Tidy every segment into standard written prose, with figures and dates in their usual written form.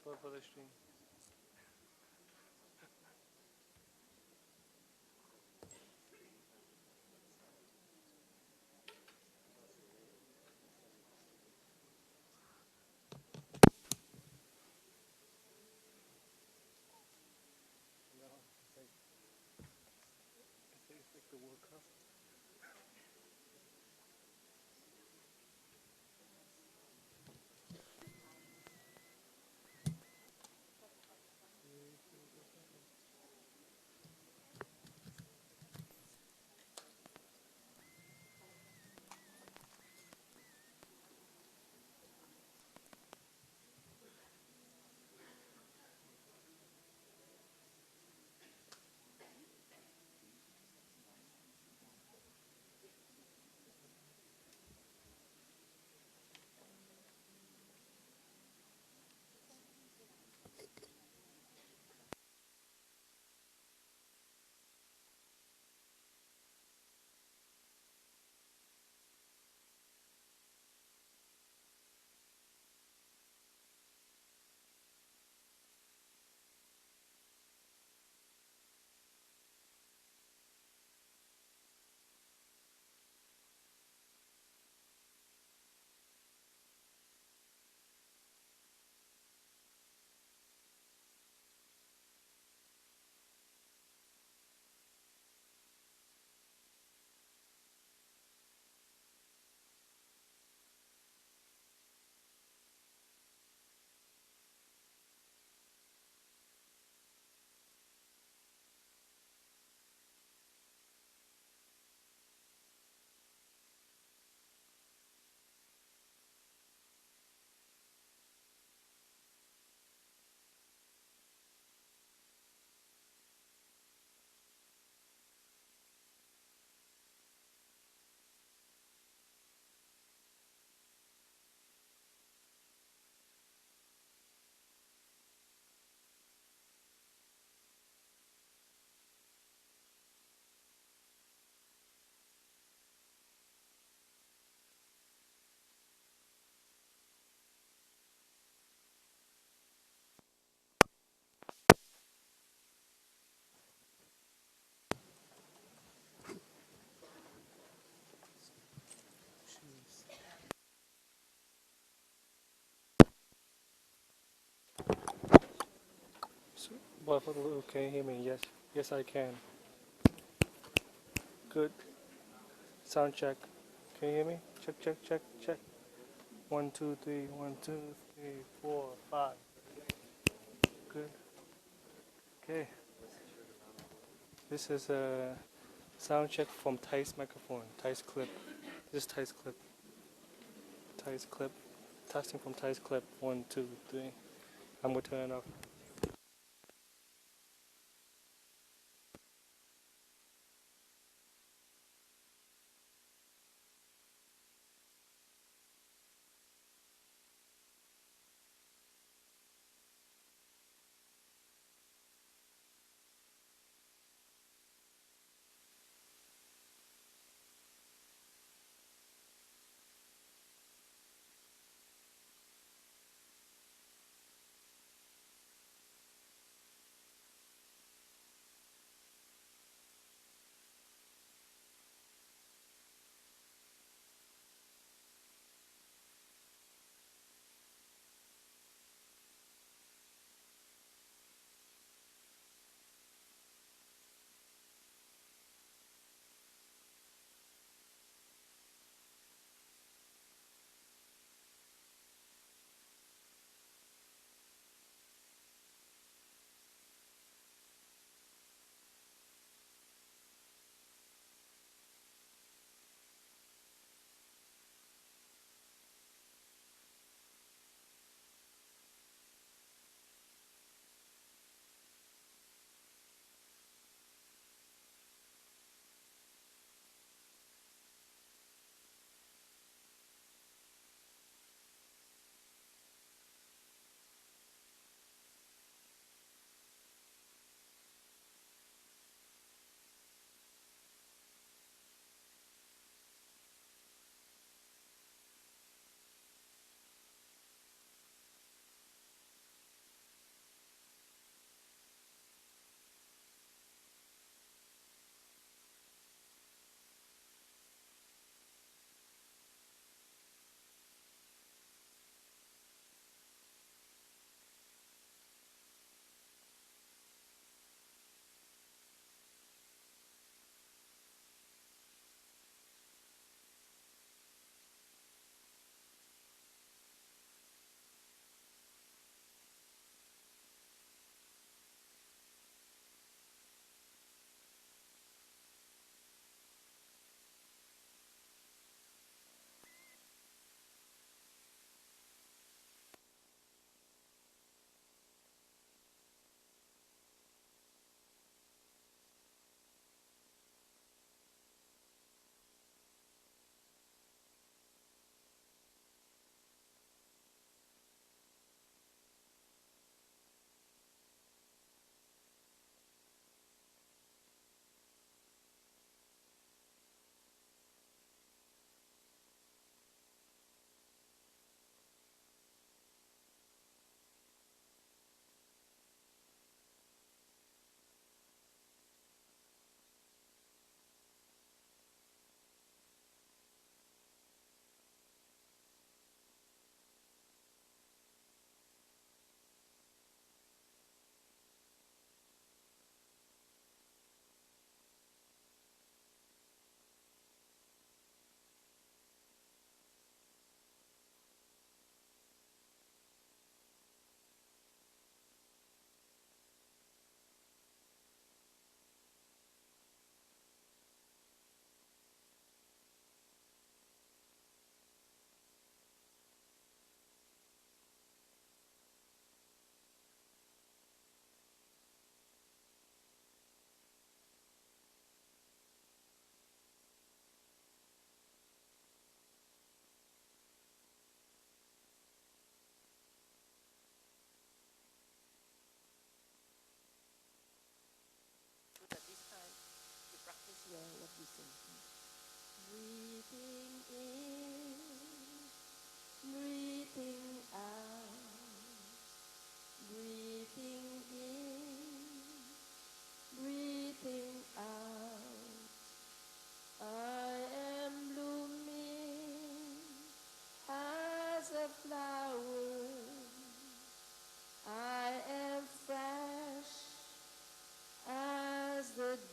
for the stream. It's like the World Cup. So, can you hear me? Yes. Yes, I can. Good. Sound check. Can you hear me? Check, check, check, check. 1, 2, 3. 1, 2, 3, 4, 5. Good. Okay. This is a sound check from Ty's microphone. Ty's clip. This is Ty's clip. Ty's clip. Testing from Ty's clip. 1, 2, 3. I'm gonna turn it off.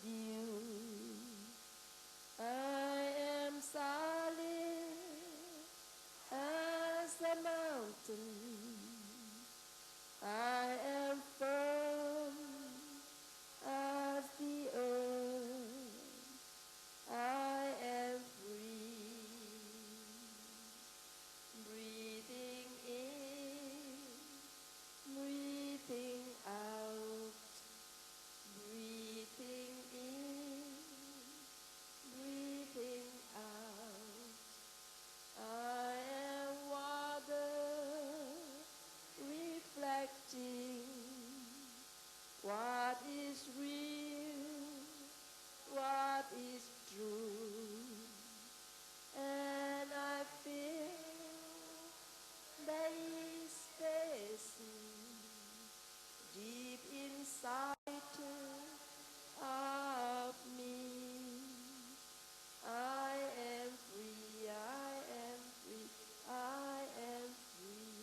dew. I am solid as a mountain. I am firm as the earth. I am free, breathing in, breathing out, breathing in, breathing out. I am water, reflecting what is real, what is true, and I feel there is spacing deep inside of me. I am free, I am free, I am free.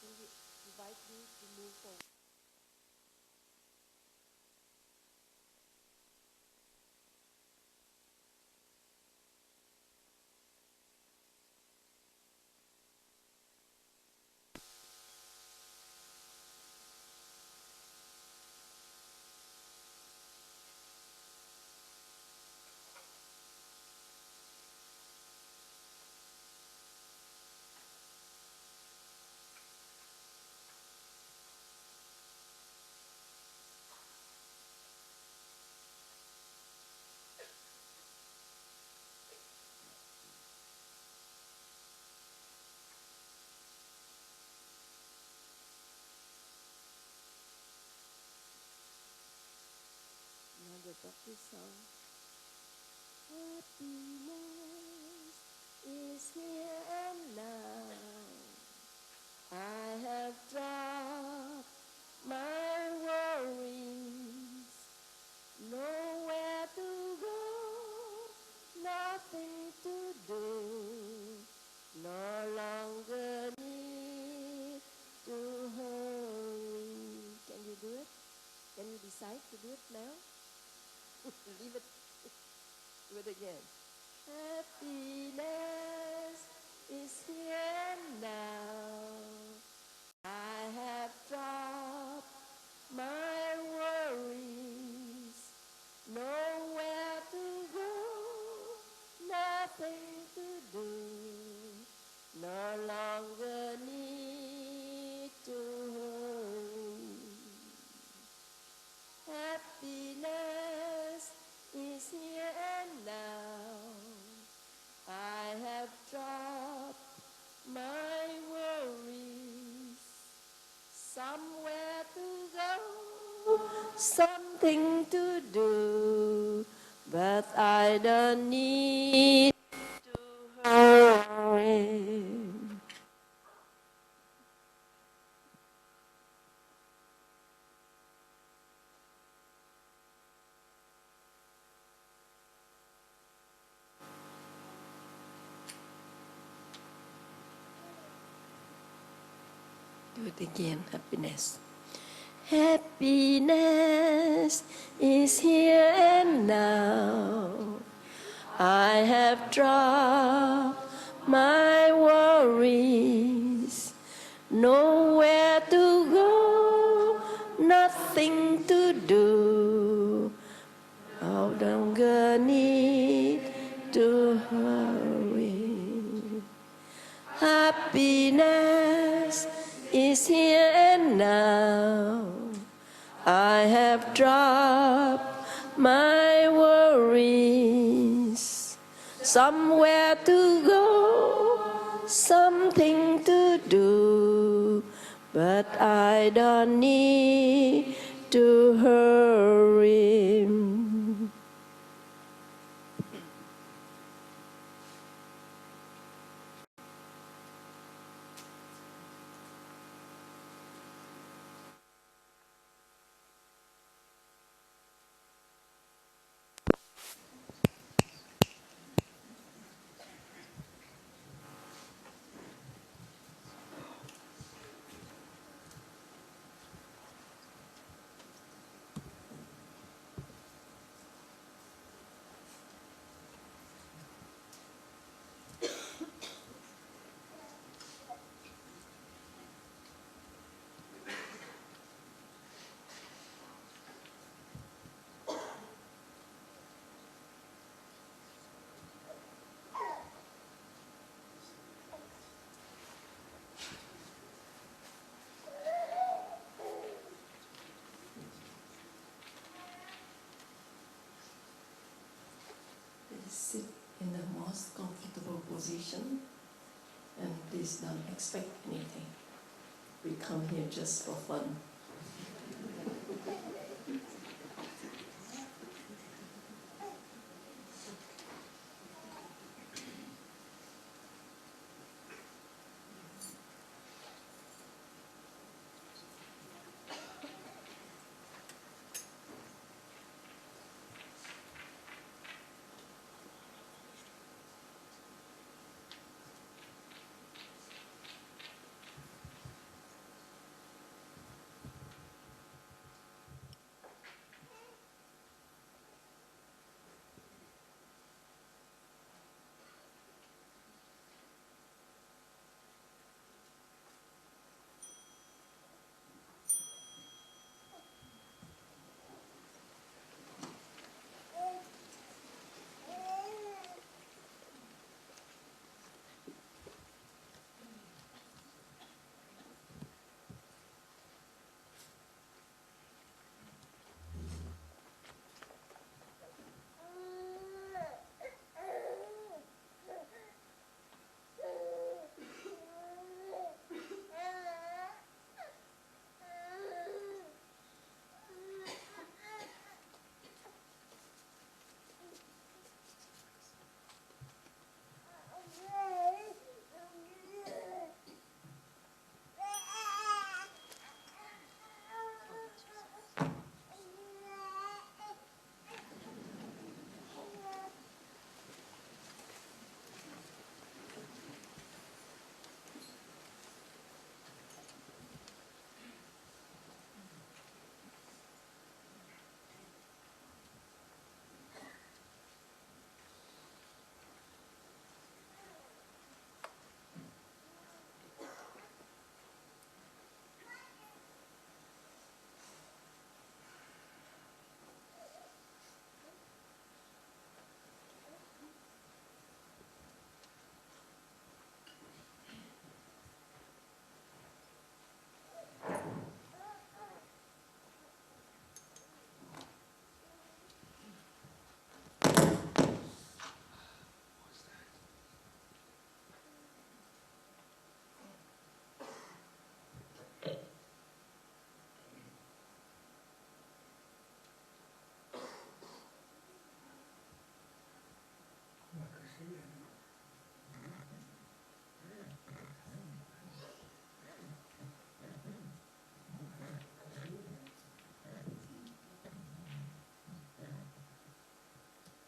We invite you to move forward. Now the practice song. Happiness is here and now. I have dropped my worries, nowhere to go, nothing to do, no longer need to hurry. Can you do it? Can you decide to do it now? Leave it. Do it again. Happiness is here now. I have dropped my worries, nowhere to go, nothing to do, no longer need to hurry. Happiness is here and now. I have dropped my worries, somewhere to go, something to do, but I don't need to hurry. Do it again, happiness. Happiness is here and now. I have dropped my worries, nowhere to go, nothing to do. No longer need to hurry. Happiness is here and now. I have dropped my worries, somewhere to go, something to do, but I don't need to hurry. position, and please don't expect anything. We come here just for fun.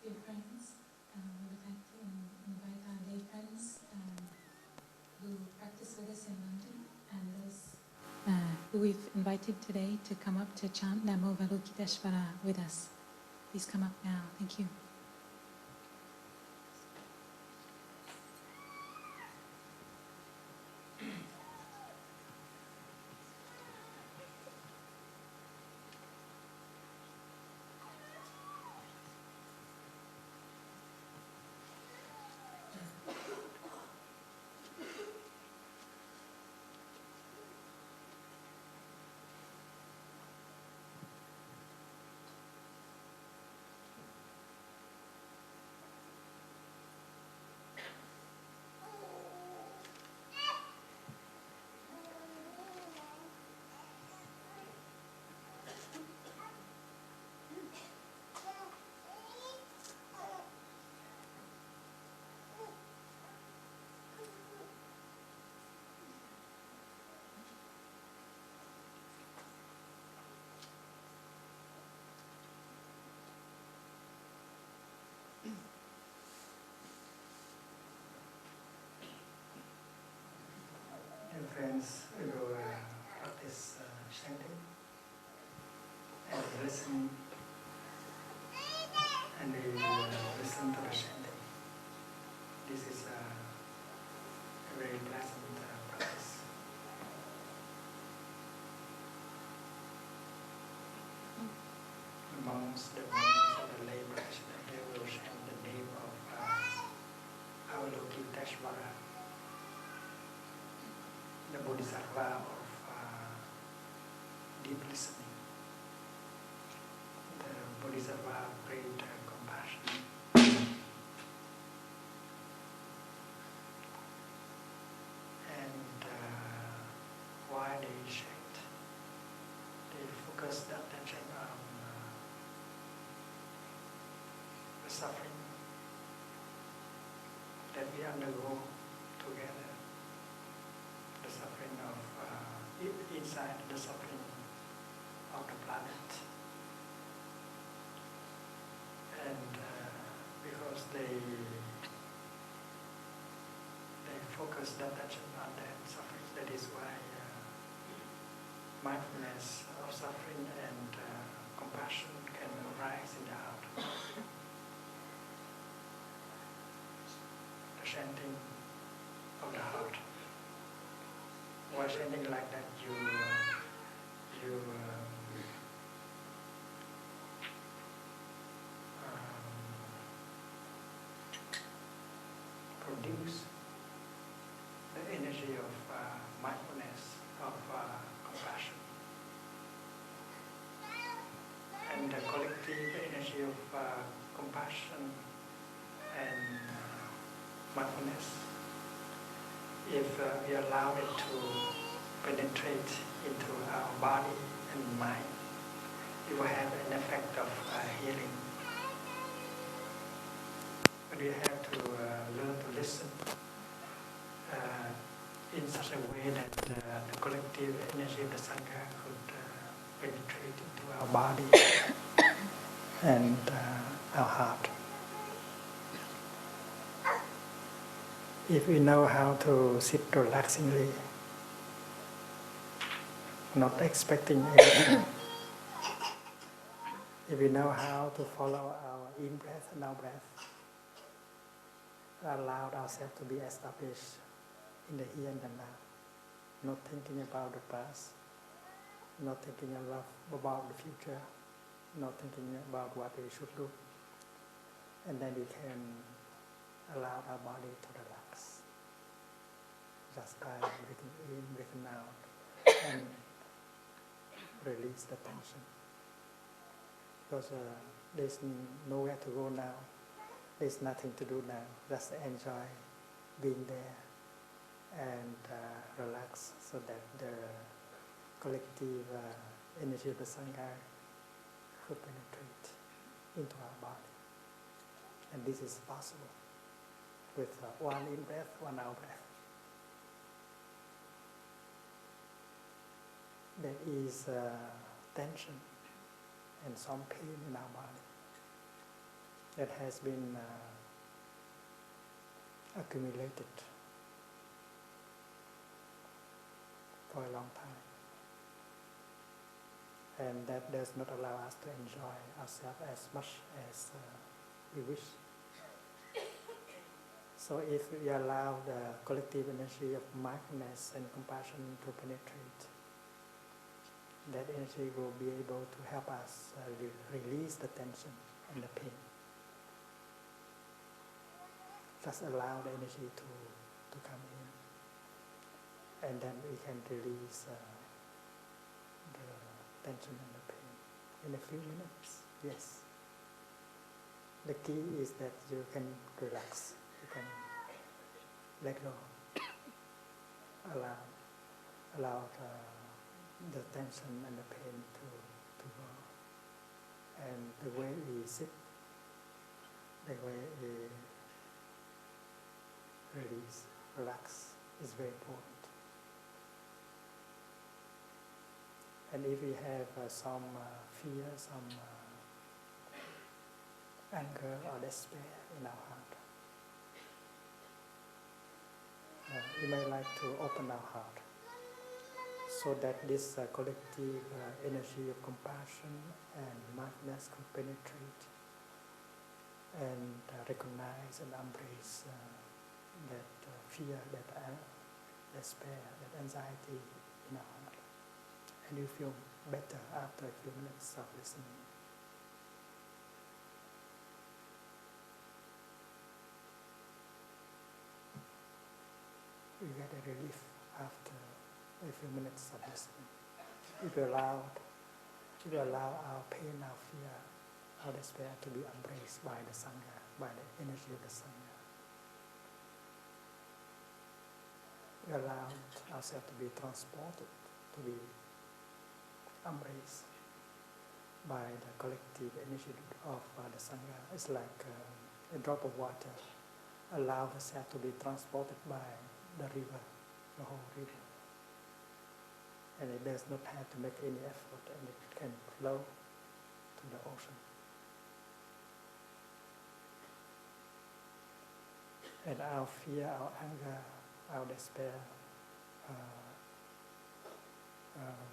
Dear friends, we would like to invite our lay friends who practice with us in London and those who we've invited today to come up to chant Namo Avalokiteshvara with us. Please come up now. Thank you. Dear friends, we will practice chanting and listen, and we will listen to the chanting. This is a very pleasant practice. The monks, the lay practitioners, they will chant the name of Avalokiteshvara, the Bodhisattva of deep listening, the Bodhisattva of great compassion. shift. They focus the attention on the suffering that we undergo together, the suffering of inside the suffering of the planet, and because they focus the attention on that suffering, that is why mindfulness of suffering and compassion can arise in the heart. The chanting of the heart. While chanting like that, you produce the energy of mindfulness, of compassion, and the collective energy of compassion and mindfulness. If we allow it to penetrate into our body and mind, it will have an effect of healing. But we have to learn to listen in such a way that the collective energy of the Sangha could penetrate into our body and our heart. If we know how to sit relaxingly, not expecting anything, if we know how to follow our in-breath and out-breath, allow ourselves to be established in the here and the now, not thinking about the past, not thinking about the future, not thinking about what we should do, and then we can allow our body to relax, just by breathing in, breathing out, and release the tension. Because there's nowhere to go now, there's nothing to do now, just enjoy being there and relax, so that the collective energy of the Sangha could penetrate into our body. And this is possible with one in-breath, one out-breath. There is tension and some pain in our body that has been accumulated for a long time, and that does not allow us to enjoy ourselves as much as we wish. So if we allow the collective energy of mindfulness and compassion to penetrate, that energy will be able to help us release the tension and the pain. Just allow the energy to come in, and then we can release the tension and the pain in a few minutes. Yes. The key is that you can relax, you can let go, allow the tension and the pain to go. And the way we sit, the way we release, relax is very important. And if we have some fear, some anger or despair in our heart, we may like to open our heart so that this collective energy of compassion and mindfulness could penetrate and recognize and embrace that fear, that despair, that anxiety in our heart. And you feel better after a few minutes of listening. You get a relief after a few minutes of listening. If you allow our pain, our fear, our despair to be embraced by the Sangha, by the energy of the Sangha. We allow ourselves to be transported to be embraced by the collective energy of the Sangha. It's like a drop of water allow the self to be transported by the river, the whole river. And it does not have to make any effort, and it can flow to the ocean. And our fear, our anger, our despair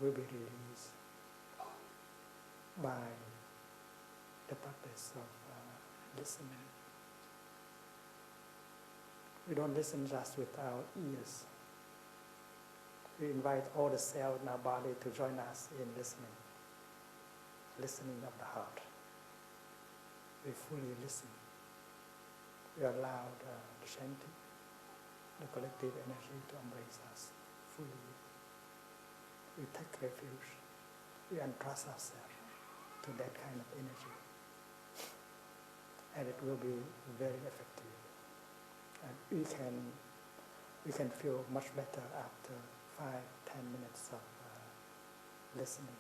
will be released by the practice of listening. We don't listen just with our ears. We invite all the cells in our body to join us in listening of the heart. We fully listen. We allow the chanting, the collective energy to embrace us fully. We take refuge. We entrust ourselves to that kind of energy. And it will be very effective. And we can feel much better after 5-10 minutes of listening.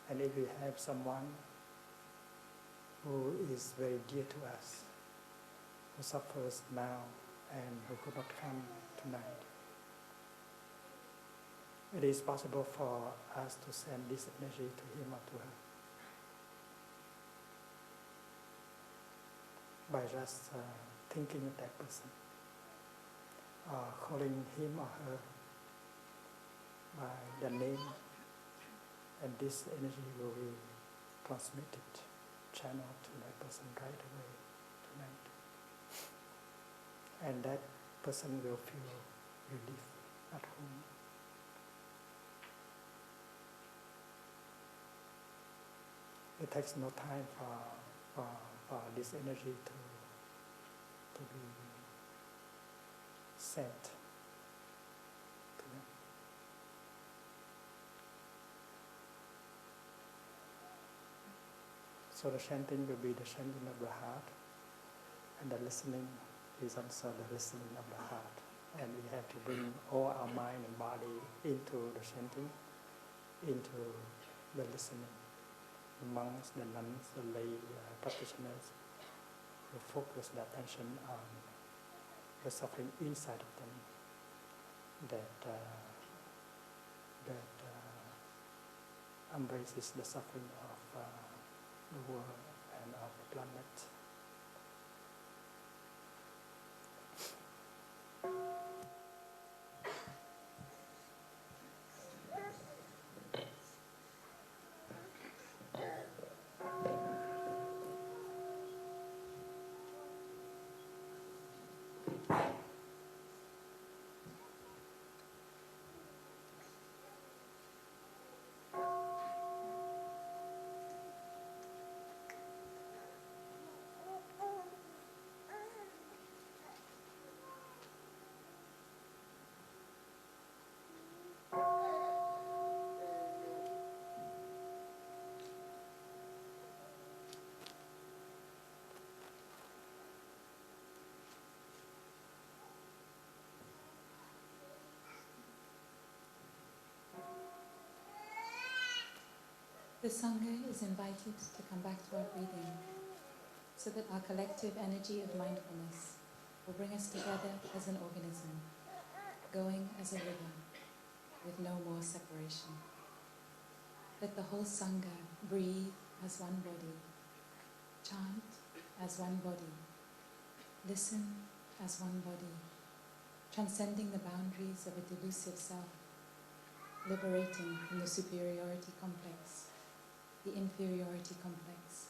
And if we have someone who is very dear to us, who suffers now and who could not come tonight, it is possible for us to send this energy to him or to her by just thinking of that person, calling him or her by their name, and this energy will be transmitted, channeled to that person right away tonight. And that person will feel relief at home. It takes no time for this energy to be sent to them. So the chanting will be the chanting of the heart, and the listening is also the listening of the heart. And we have to bring all our mind and body into the chanting, into the listening. The monks, the nuns, the lay practitioners will focus their attention on the suffering inside of them that embraces the suffering of the world and of the planet. The Sangha is invited to come back to our breathing so that our collective energy of mindfulness will bring us together as an organism, going as a river, with no more separation. Let the whole Sangha breathe as one body, chant as one body, listen as one body, transcending the boundaries of a delusive self, liberating from the superiority complex, the inferiority complex,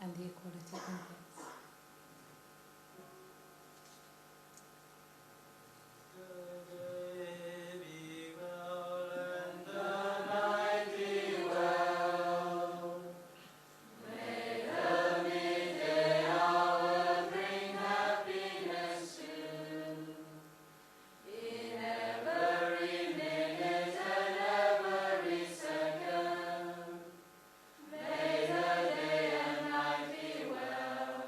and the equality complex. Well.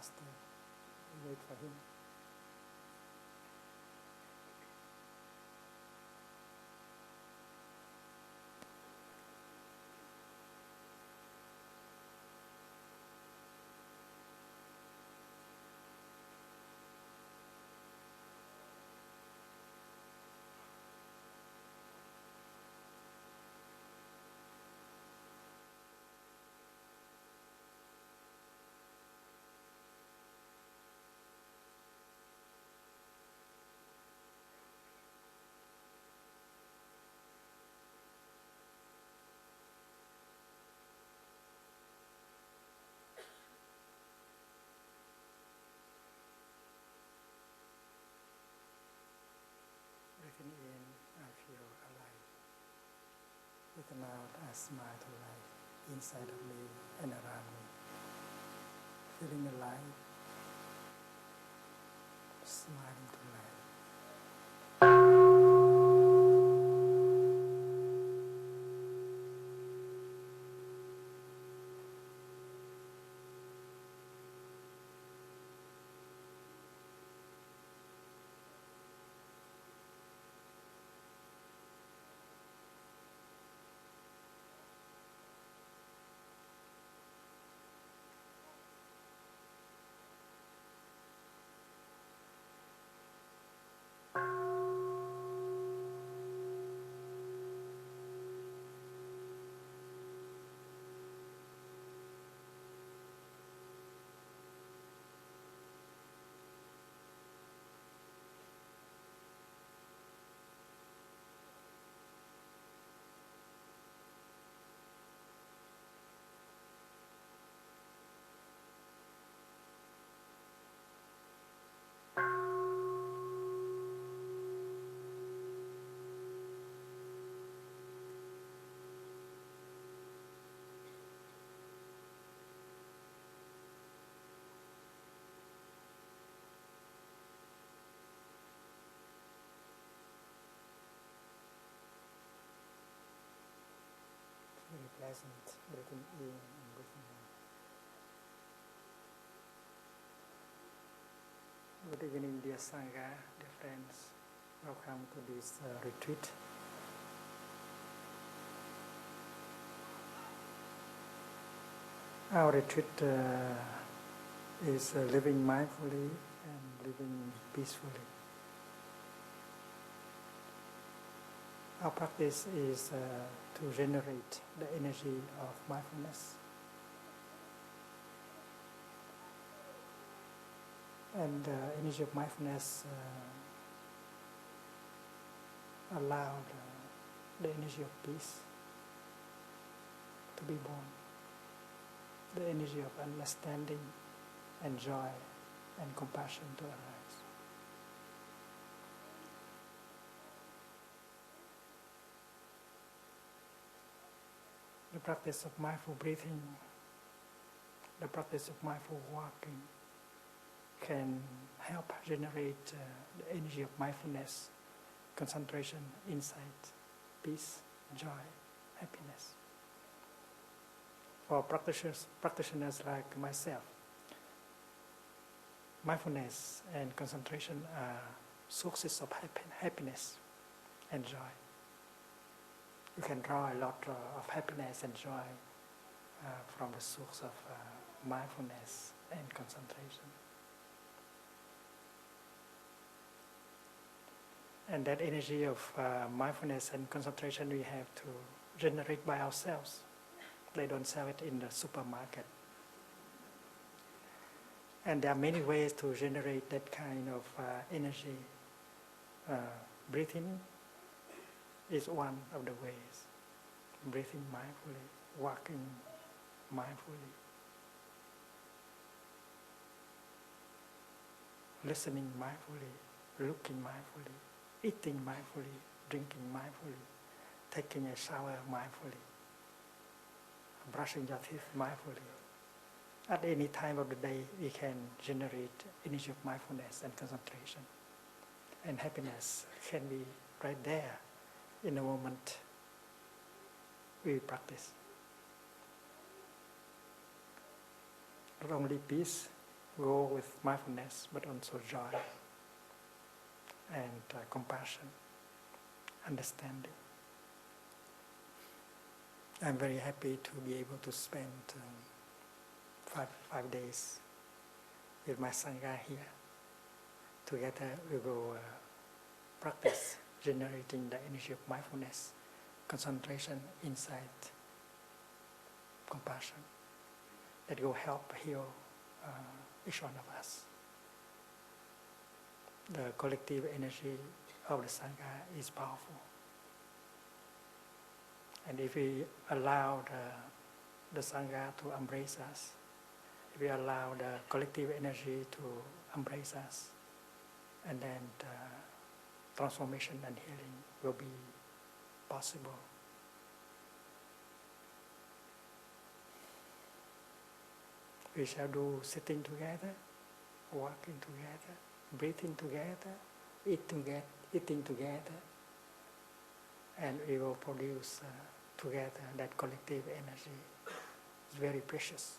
Master. We wait for him. Breathing in, I feel alive. Breathing out, I smile to life inside of me and around me. Feeling alive, smiling to life. Very pleasant, breathing in and breathing out. Good evening, dear Sangha, dear friends. Welcome to this retreat. Our retreat is living mindfully and living peacefully. Our practice is to generate the energy of mindfulness. And the energy of mindfulness allowed the energy of peace to be born, the energy of understanding and joy and compassion to arise. The practice of mindful breathing, the practice of mindful walking can help generate the energy of mindfulness, concentration, insight, peace, joy, happiness. For practitioners like myself, mindfulness and concentration are sources of happiness and joy. You can draw a lot of happiness and joy from the source of mindfulness and concentration. And that energy of mindfulness and concentration we have to generate by ourselves. They don't sell it in the supermarket. And there are many ways to generate that kind of energy. Breathing is one of the ways. Breathing mindfully, walking mindfully, listening mindfully, looking mindfully, eating mindfully, drinking mindfully, taking a shower mindfully, brushing your teeth mindfully. At any time of the day, we can generate energy of mindfulness and concentration. And happiness can be right there in the moment we practice. Not only peace, go with mindfulness, but also joy and compassion, understanding. I'm very happy to be able to spend 5 days with my Sangha here. Together we will practice generating the energy of mindfulness, concentration, insight, compassion, that will help heal each one of us. The collective energy of the Sangha is powerful. And if we allow the Sangha to embrace us, if we allow the collective energy to embrace us, and then transformation and healing will be possible. We shall do sitting together, walking together, breathing together, eating together, and we will produce together that collective energy. It's very precious.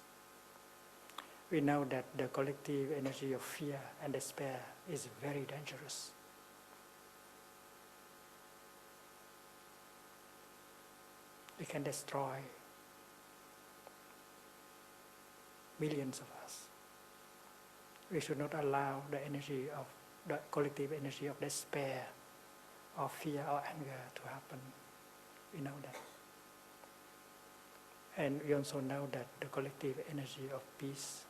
We know that the collective energy of fear and despair is very dangerous. It can destroy millions of us. We should not allow the energy of the collective energy of despair, or fear, or anger to happen. We know that. And we also know that the collective energy of peace,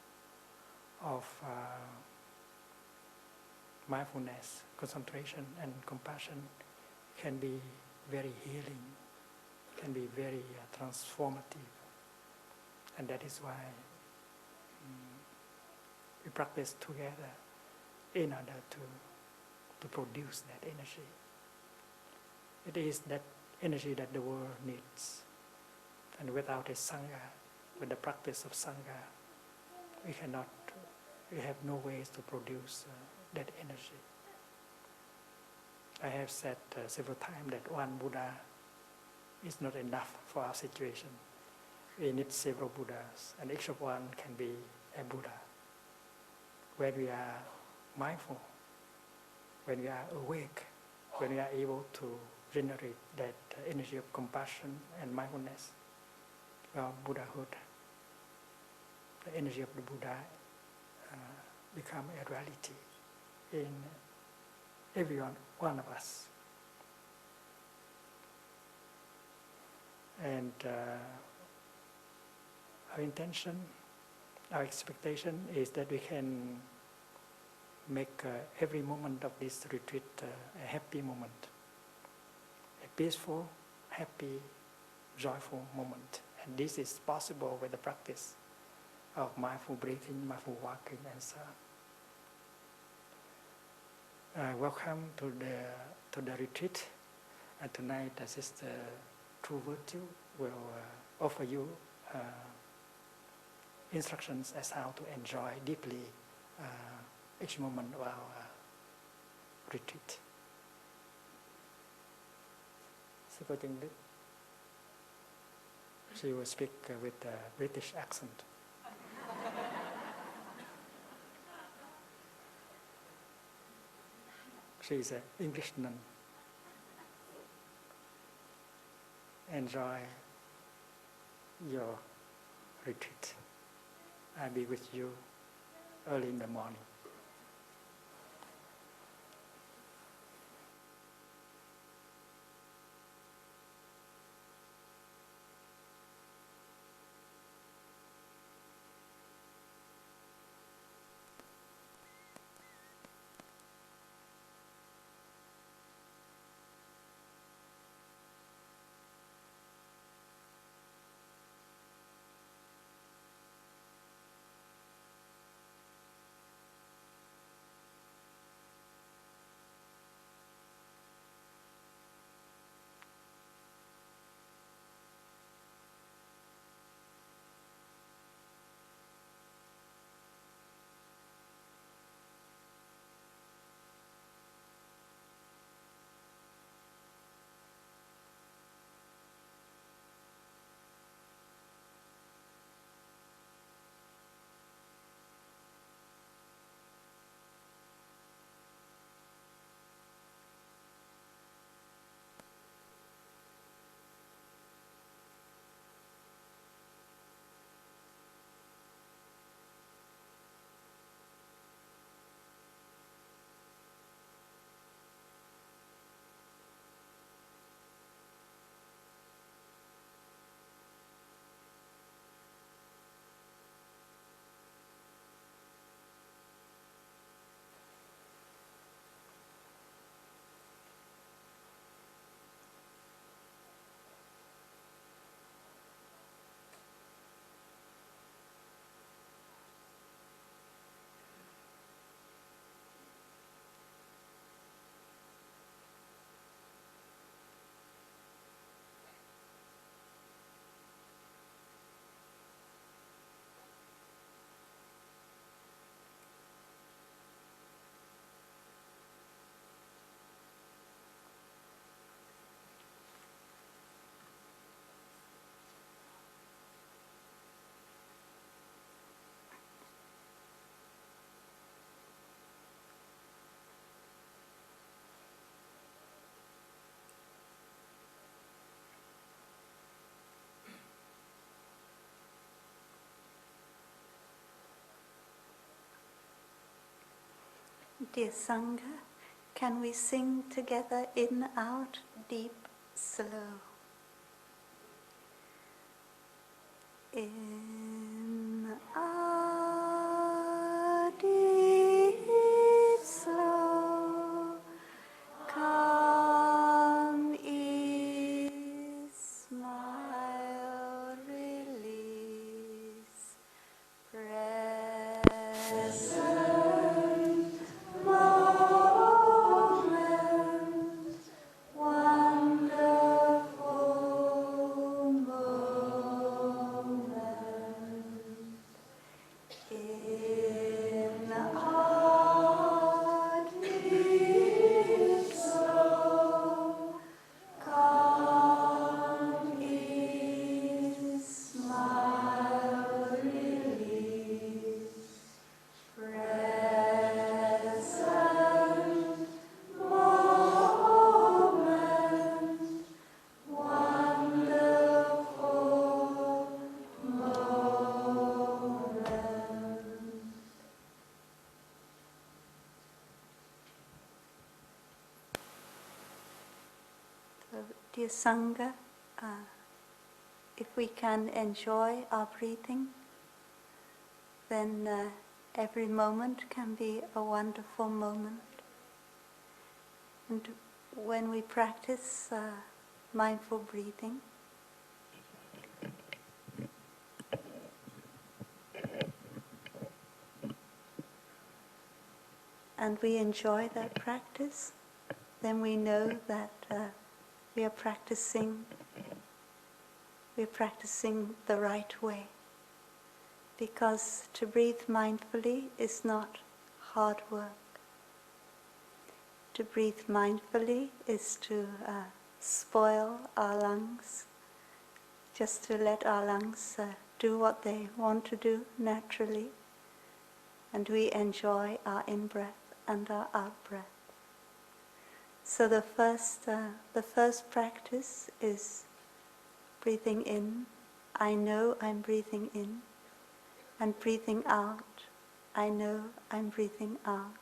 of mindfulness, concentration, and compassion can be very healing, can be very transformative. And that is why we practice together in order to produce that energy. It is that energy that the world needs. And without a Sangha, with the practice of Sangha, we have no ways to produce that energy. I have said several times that one Buddha is not enough for our situation. We need several Buddhas, and each of one can be a Buddha. When we are mindful, when we are awake, when we are able to generate that energy of compassion and mindfulness, well, Buddhahood, the energy of the Buddha become a reality in every one of us. And our intention, our expectation is that we can make every moment of this retreat a happy moment, a peaceful, happy, joyful moment. And this is possible with the practice of mindful breathing, mindful walking, and so on. Welcome to the retreat. And tonight, Sister True Virtue will offer you instructions as how to enjoy deeply each moment of our retreat. Sư cô Chân Đức. She will speak with a British accent. She is an English nun. Enjoy your retreat. I'll be with you early in the morning. Dear Sangha, can we sing together in, out, deep, slow? In, out, deep, slow. Come, ease, smile, release. Present moment, wonderful moment. In our deep soul, calm, ease, smile, release. Present moment, wonderful moment. So, dear Sangha, if we can enjoy our breathing, then every moment can be a wonderful moment. And when we practice mindful breathing, and we enjoy that practice, then we know that we are practicing the right way. Because to breathe mindfully is not hard work. To breathe mindfully is to spoil our lungs, just to let our lungs do what they want to do naturally, and we enjoy our in-breath and our out-breath. So the first practice is breathing in. I know I'm breathing in. And breathing out. I know I'm breathing out.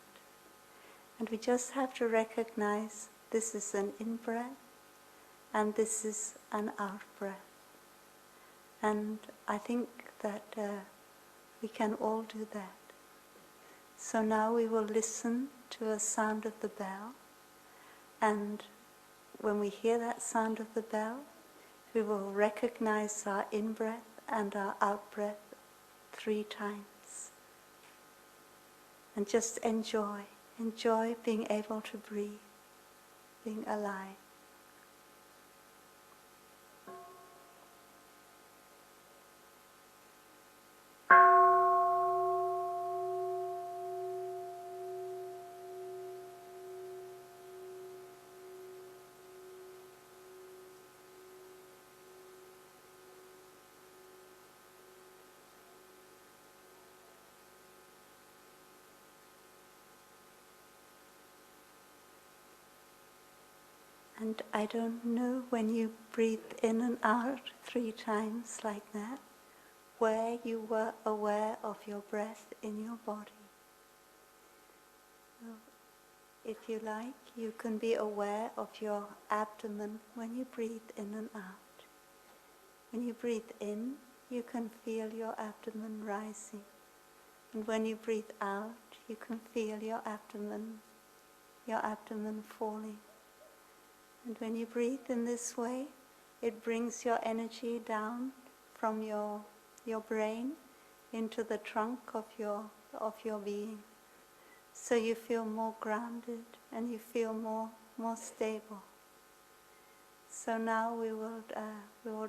And we just have to recognize this is an in-breath and this is an out-breath. And I think that we can all do that. So now we will listen to a sound of the bell, and when we hear that sound of the bell, we will recognize our in-breath and our out-breath 3 times. And just enjoy being able to breathe, being alive. And I don't know, when you breathe in and out 3 times like that, where you were aware of your breath in your body. So if you like, you can be aware of your abdomen when you breathe in and out. When you breathe in, you can feel your abdomen rising. And when you breathe out, you can feel your abdomen falling. And when you breathe in this way, it brings your energy down from your brain into the trunk of your being. So you feel more grounded and you feel more stable. So now we will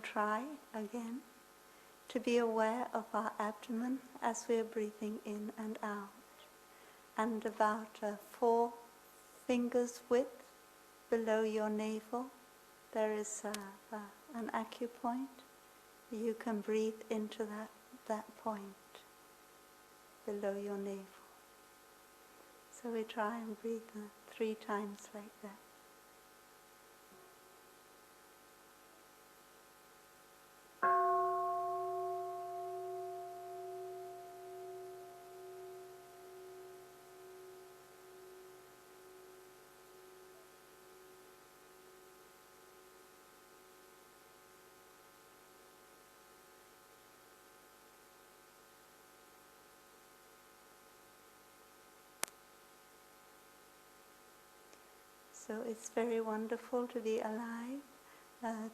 try again to be aware of our abdomen as we are breathing in and out. And about 4 fingers width below your navel, there is an acupoint. You can breathe into that point below your navel. So we try and breathe 3 times like that. So it's very wonderful to be alive,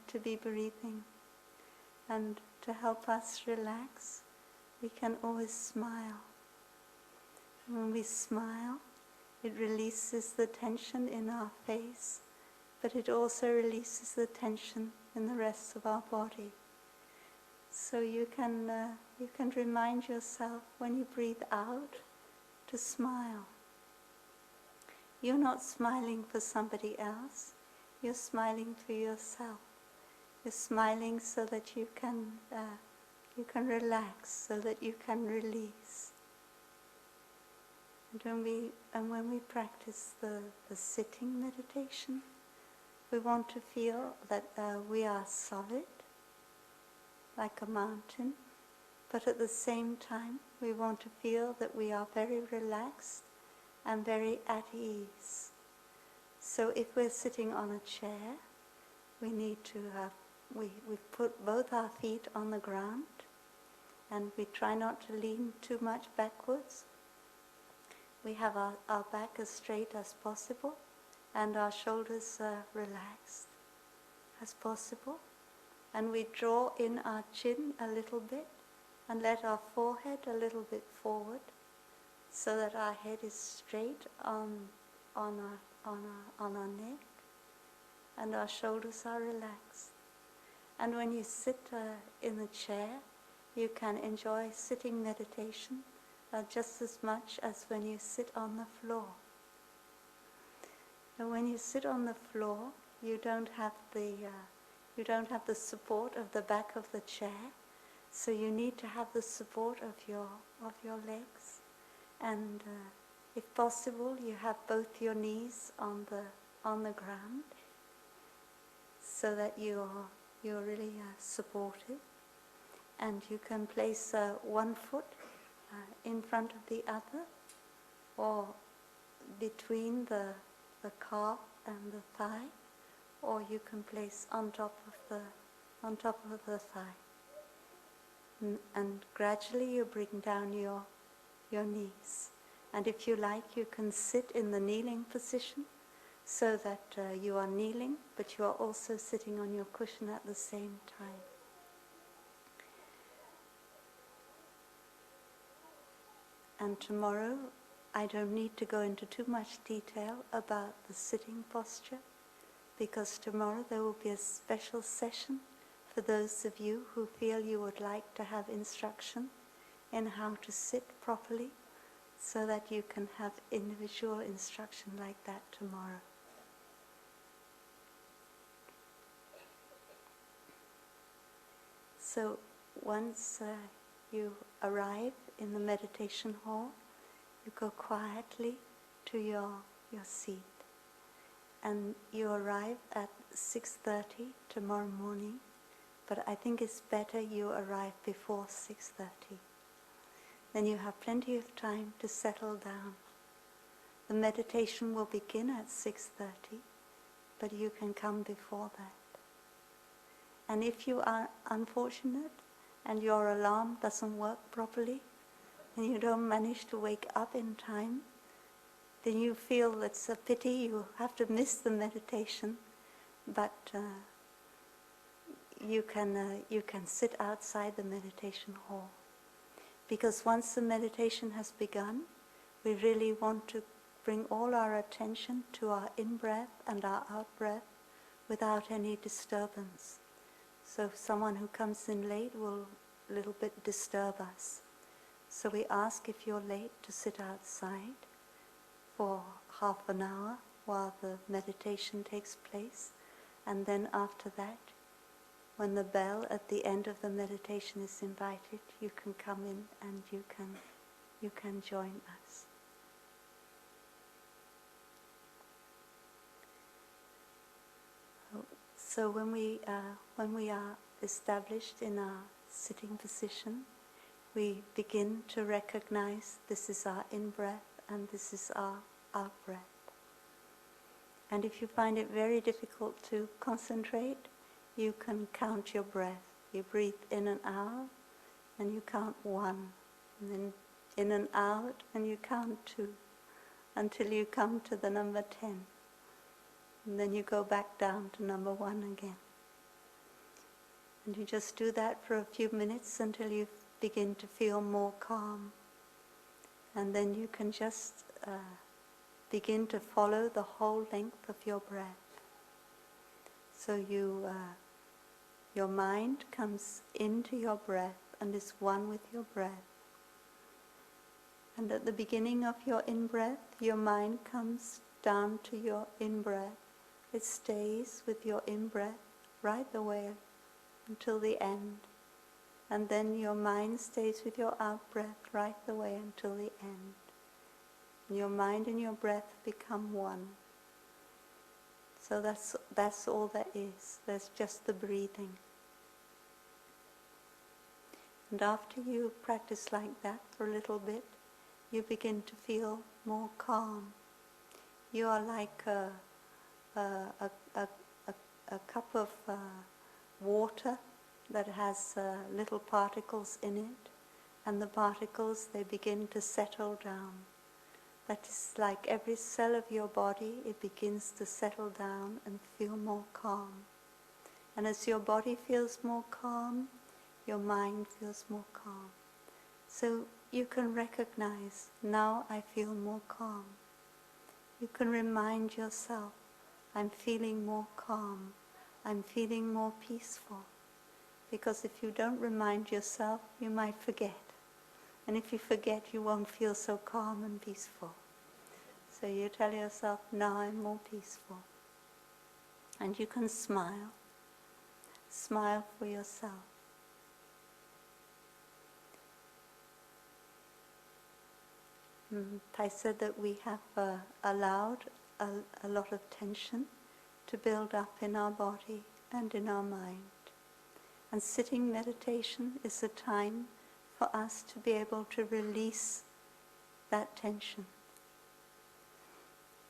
to be breathing. And to help us relax, we can always smile. When we smile, it releases the tension in our face, but it also releases the tension in the rest of our body. So you can remind yourself when you breathe out to smile. You're not smiling for somebody else, you're smiling for yourself. You're smiling so that you can relax, so that you can release. And when we practice the sitting meditation, we want to feel that we are solid, like a mountain, but at the same time we want to feel that we are very relaxed and very at ease. So if we're sitting on a chair, we need to we put both our feet on the ground, and we try not to lean too much backwards. We have our back as straight as possible and our shoulders relaxed as possible. And we draw in our chin a little bit and let our forehead a little bit forward so that our head is straight on our neck and our shoulders are relaxed. And when you sit in the chair, you can enjoy sitting meditation just as much as when you sit on the floor. And when you sit on the floor, you don't have the support of the back of the chair, so you need to have the support of your legs. And if possible, you have both your knees on the ground, so that you're really supported. And you can place one foot in front of the other, or between the calf and the thigh, or you can place on top of the thigh. And gradually you bring down your knees. And if you like, you can sit in the kneeling position, so that you are kneeling, but you are also sitting on your cushion at the same time. And tomorrow, I don't need to go into too much detail about the sitting posture, because tomorrow there will be a special session for those of you who feel you would like to have instruction in how to sit properly, so that you can have individual instruction like that tomorrow. So once you arrive in the meditation hall, you go quietly to your seat. And you arrive at 6:30 tomorrow morning, but I think it's better you arrive before 6:30. Then you have plenty of time to settle down. The meditation will begin at 6:30, but you can come before that. And if you are unfortunate and your alarm doesn't work properly, and you don't manage to wake up in time, then you feel it's a pity, you have to miss the meditation, but you can sit outside the meditation hall. Because once the meditation has begun, we really want to bring all our attention to our in-breath and our out-breath without any disturbance. So someone who comes in late will a little bit disturb us. So we ask, if you're late, to sit outside for half an hour while the meditation takes place, and then after that, when the bell at the end of the meditation is invited, you can come in and you can join us. So when we are established in our sitting position, we begin to recognize this is our in-breath and this is our out-breath. And if you find it very difficult to concentrate, you can count your breath. You breathe in and out, and you count 1, and then in and out, and you count 2, until you come to the number 10. And then you go back down to number 1 again. And you just do that for a few minutes until you begin to feel more calm. And then you can just begin to follow the whole length of your breath. So your mind comes into your breath and is one with your breath. And at the beginning of your in-breath, your mind comes down to your in-breath. It stays with your in-breath right the way until the end. And then your mind stays with your out-breath right the way until the end. And your mind and your breath become one. So that's all there is. There's just the breathing. And after you practice like that for a little bit, you begin to feel more calm. You are like a cup of water that has little particles in it, and the particles, they begin to settle down. That is like every cell of your body, it begins to settle down and feel more calm. And as your body feels more calm, your mind feels more calm. So you can recognize, now I feel more calm. You can remind yourself, I'm feeling more calm. I'm feeling more peaceful. Because if you don't remind yourself, you might forget. And if you forget, you won't feel so calm and peaceful. So you tell yourself, now I'm more peaceful. And you can smile. Smile for yourself. I said that we have allowed a lot of tension to build up in our body and in our mind. And sitting meditation is a time for us to be able to release that tension.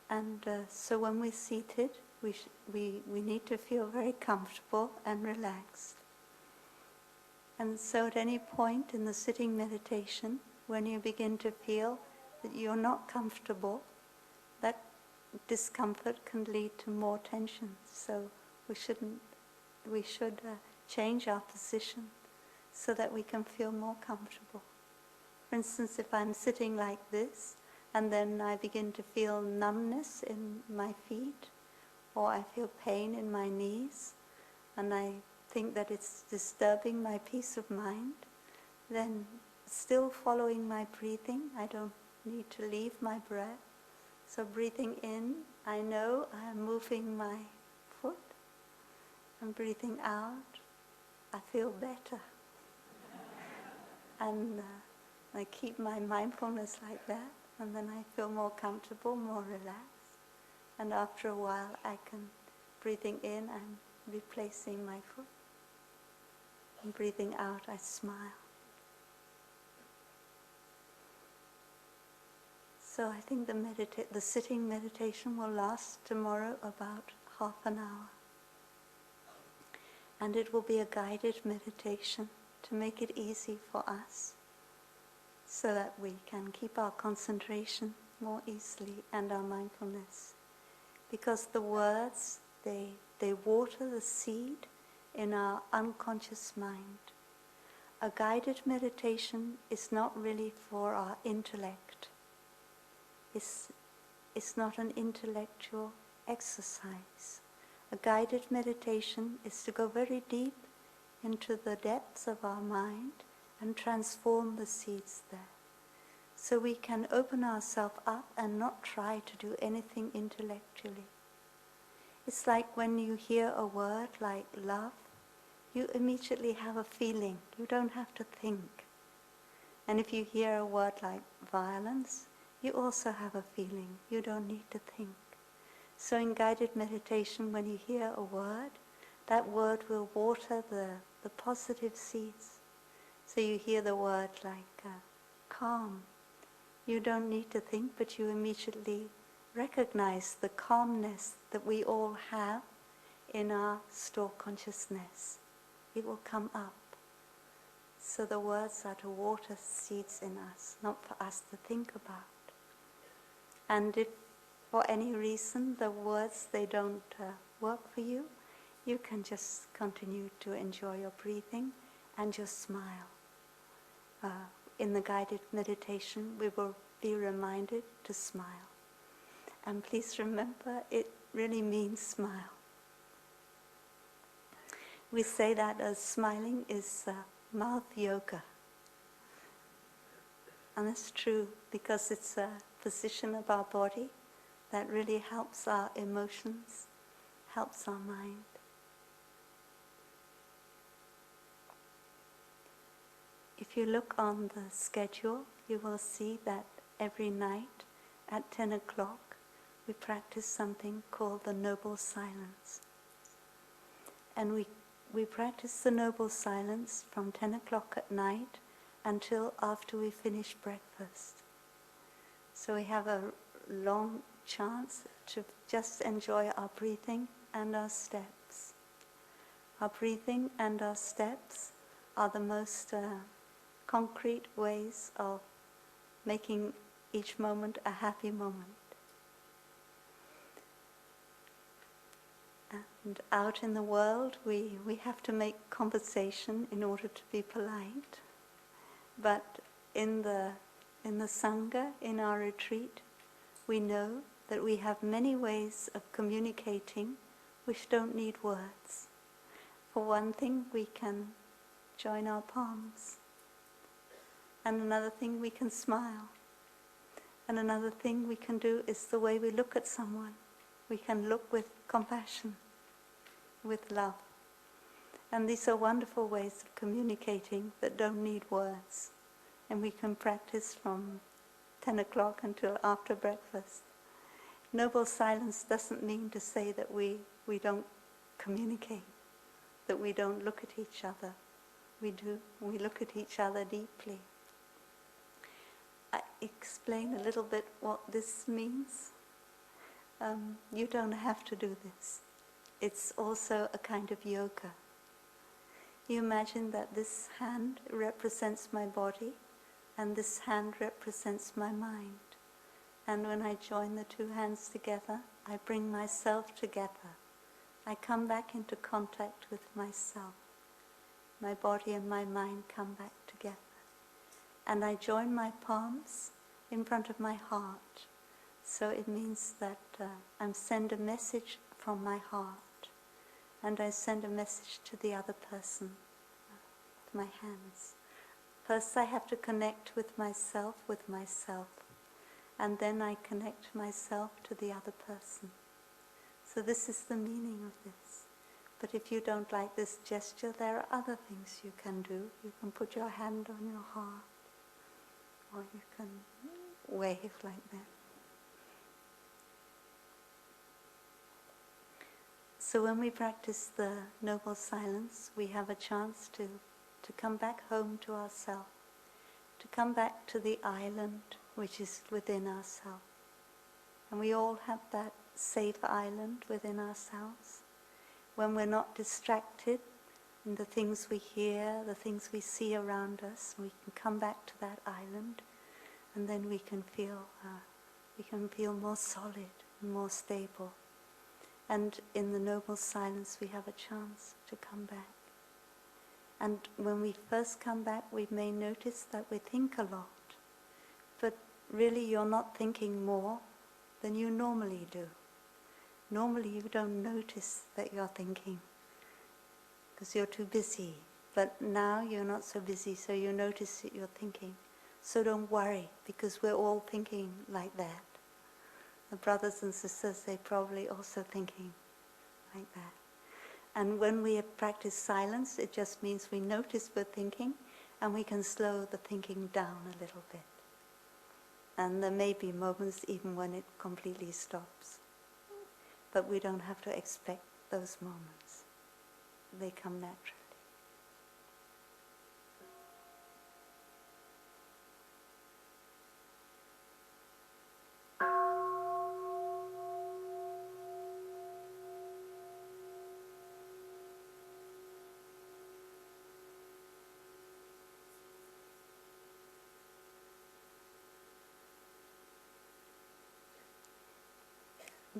And so when we're seated, we need to feel very comfortable and relaxed. And so at any point in the sitting meditation, when you begin to feel that you're not comfortable, that discomfort can lead to more tension. So we should change our position so that we can feel more comfortable. For instance, if I'm sitting like this, and then I begin to feel numbness in my feet, or I feel pain in my knees, and I think that it's disturbing my peace of mind, then still following my breathing, I don't need to leave my breath. So breathing in, I know I am moving my foot, and breathing out, I feel better. And I keep my mindfulness like that, and then I feel more comfortable, more relaxed. And after a while, I can, breathing in, I'm replacing my foot. And breathing out, I smile. So I think the sitting meditation will last tomorrow about half an hour. And it will be a guided meditation to make it easy for us, so that we can keep our concentration more easily and our mindfulness. Because the words, they water the seed in our unconscious mind. A guided meditation is not really for our intellect. It's not an intellectual exercise. A guided meditation is to go very deep into the depths of our mind and transform the seeds there. So we can open ourselves up and not try to do anything intellectually. It's like when you hear a word like love, you immediately have a feeling. You don't have to think. And if you hear a word like violence, you also have a feeling. You don't need to think. So in guided meditation, when you hear a word, that word will water the positive seeds. So you hear the word like calm. You don't need to think, but you immediately recognize the calmness that we all have in our stored consciousness. It will come up. So the words are to water seeds in us, not for us to think about. And for any reason the words they don't work for you, you can just continue to enjoy your breathing and just smile. In the guided meditation, we will be reminded to smile. And please remember, it really means smile. We say that as smiling is mouth yoga. And that's true because it's a position of our body that really helps our emotions, helps our mind. If you look on the schedule, you will see that every night at 10 o'clock we practice something called the Noble Silence. And we practice the Noble Silence from 10 o'clock at night until after we finish breakfast. So we have a long chance to just enjoy our breathing and our steps. Our breathing and our steps are the most concrete ways of making each moment a happy moment. And out in the world, we have to make conversation in order to be polite. But in the Sangha, in our retreat, we know that we have many ways of communicating which don't need words. For one thing, we can join our palms. And another thing, we can smile. And another thing we can do is the way we look at someone. We can look with compassion, with love. And these are wonderful ways of communicating that don't need words. And we can practice from 10 o'clock until after breakfast. Noble silence doesn't mean to say that we don't communicate, that we don't look at each other. We do. We look at each other deeply. I explain a little bit what this means. You don't have to do this. It's also a kind of yoga. You imagine that this hand represents my body and this hand represents my mind. And when I join the two hands together, I bring myself together. I come back into contact with myself. My body and my mind come back together. And I join my palms in front of my heart. So it means that I send a message from my heart. And I send a message to the other person with my hands. First I have to connect with myself, and then I connect myself to the other person. So this is the meaning of this. But if you don't like this gesture, there are other things you can do. You can put your hand on your heart, or you can wave like that. So when we practice the Noble Silence, we have a chance to come back home to ourselves, to come back to the island which is within ourselves. And we all have that safe island within ourselves. When we're not distracted in the things we hear, the things we see around us, we can come back to that island, and then we can feel more solid and more stable. And in the Noble Silence, we have a chance to come back. And when we first come back, we may notice that we think a lot. But really, you're not thinking more than you normally do. Normally, you don't notice that you're thinking because you're too busy. But now you're not so busy, so you notice that you're thinking. So don't worry, because we're all thinking like that. The brothers and sisters, they're probably also thinking like that. And when we practice silence, it just means we notice we're thinking, and we can slow the thinking down a little bit. And there may be moments even when it completely stops. But we don't have to expect those moments. They come naturally.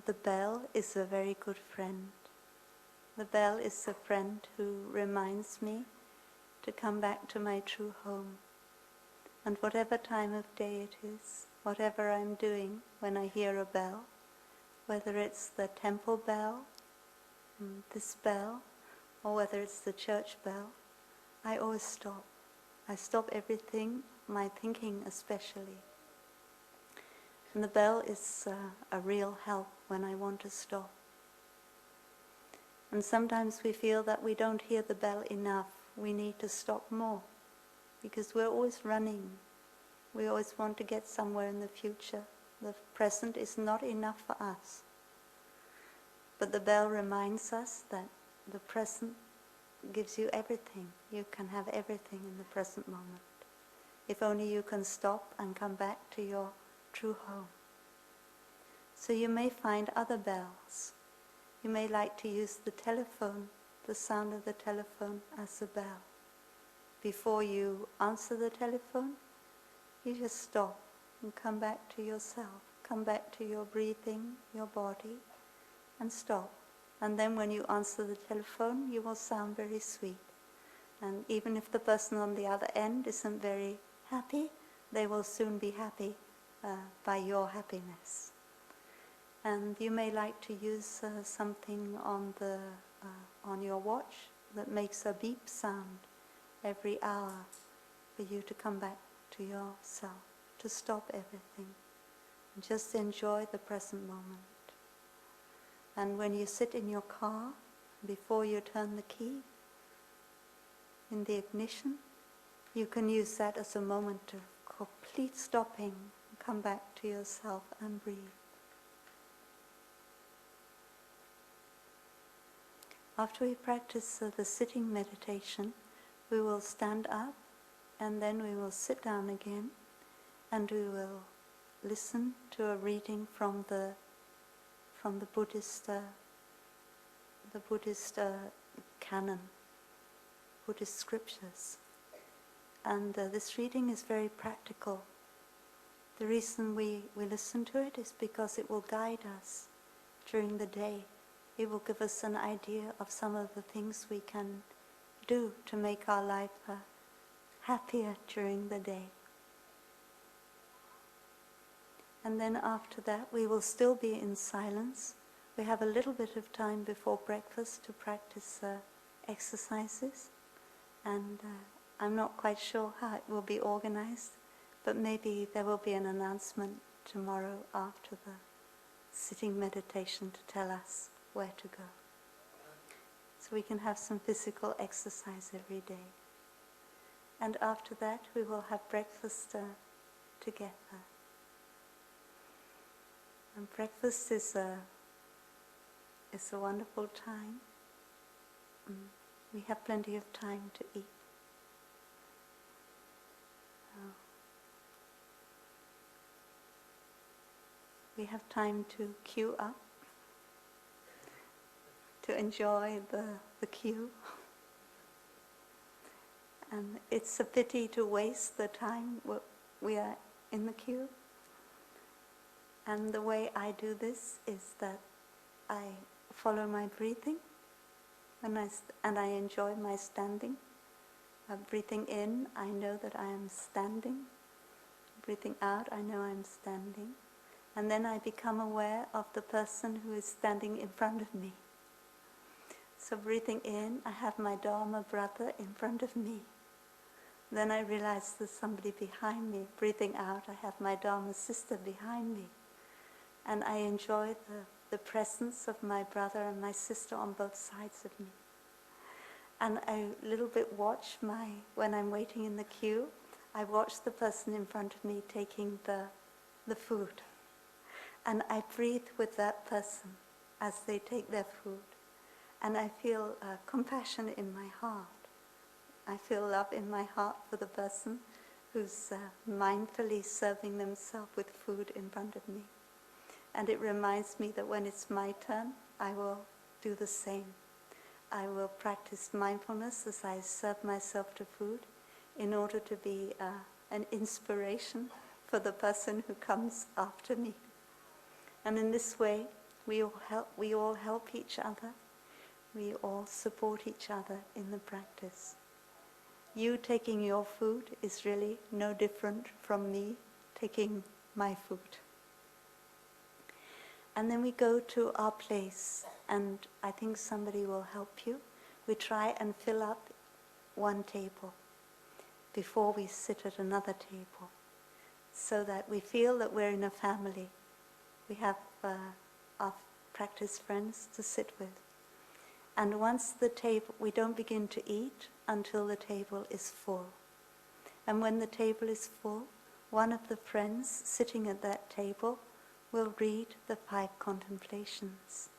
the bell is a very good friend. The bell is a friend who reminds me to come back to my true home. And whatever time of day it is, whatever I'm doing when I hear a bell, whether it's the temple bell, this bell, or whether it's the church bell, I always stop. I stop everything, my thinking especially. And the bell is a real help when I want to stop. And sometimes we feel that we don't hear the bell enough. We need to stop more, because we're always running. We always want to get somewhere in the future. The present is not enough for us. But the bell reminds us that the present gives you everything. You can have everything in the present moment. If only you can stop and come back to your true home. So you may find other bells. You may like to use the telephone, the sound of the telephone as a bell. Before you answer the telephone, you just stop and come back to yourself. Come back to your breathing, your body, and stop. And then when you answer the telephone, you will sound very sweet. And even if the person on the other end isn't very happy, they will soon be happy by your happiness. And you may like to use something on your watch that makes a beep sound every hour for you to come back to yourself, to stop everything, and just enjoy the present moment. And when you sit in your car, before you turn the key in the ignition, you can use that as a moment of complete stopping, come back to yourself and breathe. After we practice the sitting meditation, we will stand up and then we will sit down again and we will listen to a reading from the Buddhist canon, Buddhist scriptures. And this reading is very practical. The reason we listen to it is because it will guide us during the day. It will give us an idea of some of the things we can do to make our life happier during the day. And then after that, we will still be in silence. We have a little bit of time before breakfast to practice exercises. And I'm not quite sure how it will be organized, but maybe there will be an announcement tomorrow after the sitting meditation to tell us where to go. So we can have some physical exercise every day. And after that, we will have breakfast together. And breakfast is a wonderful time. We have plenty of time to eat. We have time to queue up, to enjoy the queue. And it's a pity to waste the time we are in the queue. And the way I do this is that I follow my breathing and I enjoy my standing. Breathing in, I know that I am standing. Breathing out, I know I'm standing. And then I become aware of the person who is standing in front of me. So breathing in, I have my Dharma brother in front of me. Then I realize there's somebody behind me. Breathing out, I have my Dharma sister behind me. And I enjoy the presence of my brother and my sister on both sides of me. And I little bit watch when I'm waiting in the queue, I watch the person in front of me taking the food. And I breathe with that person as they take their food. And I feel compassion in my heart. I feel love in my heart for the person who's mindfully serving themselves with food in front of me. And it reminds me that when it's my turn, I will do the same. I will practice mindfulness as I serve myself to food in order to be an inspiration for the person who comes after me. And in this way, We all help each other. We all support each other in the practice. You taking your food is really no different from me taking my food. And then we go to our place, and I think somebody will help you. We try and fill up one table before we sit at another table, so that we feel that we're in a family. We have our practice friends to sit with. And once the table, we don't begin to eat until the table is full. And when the table is full, one of the friends sitting at that table will read the 5 contemplations.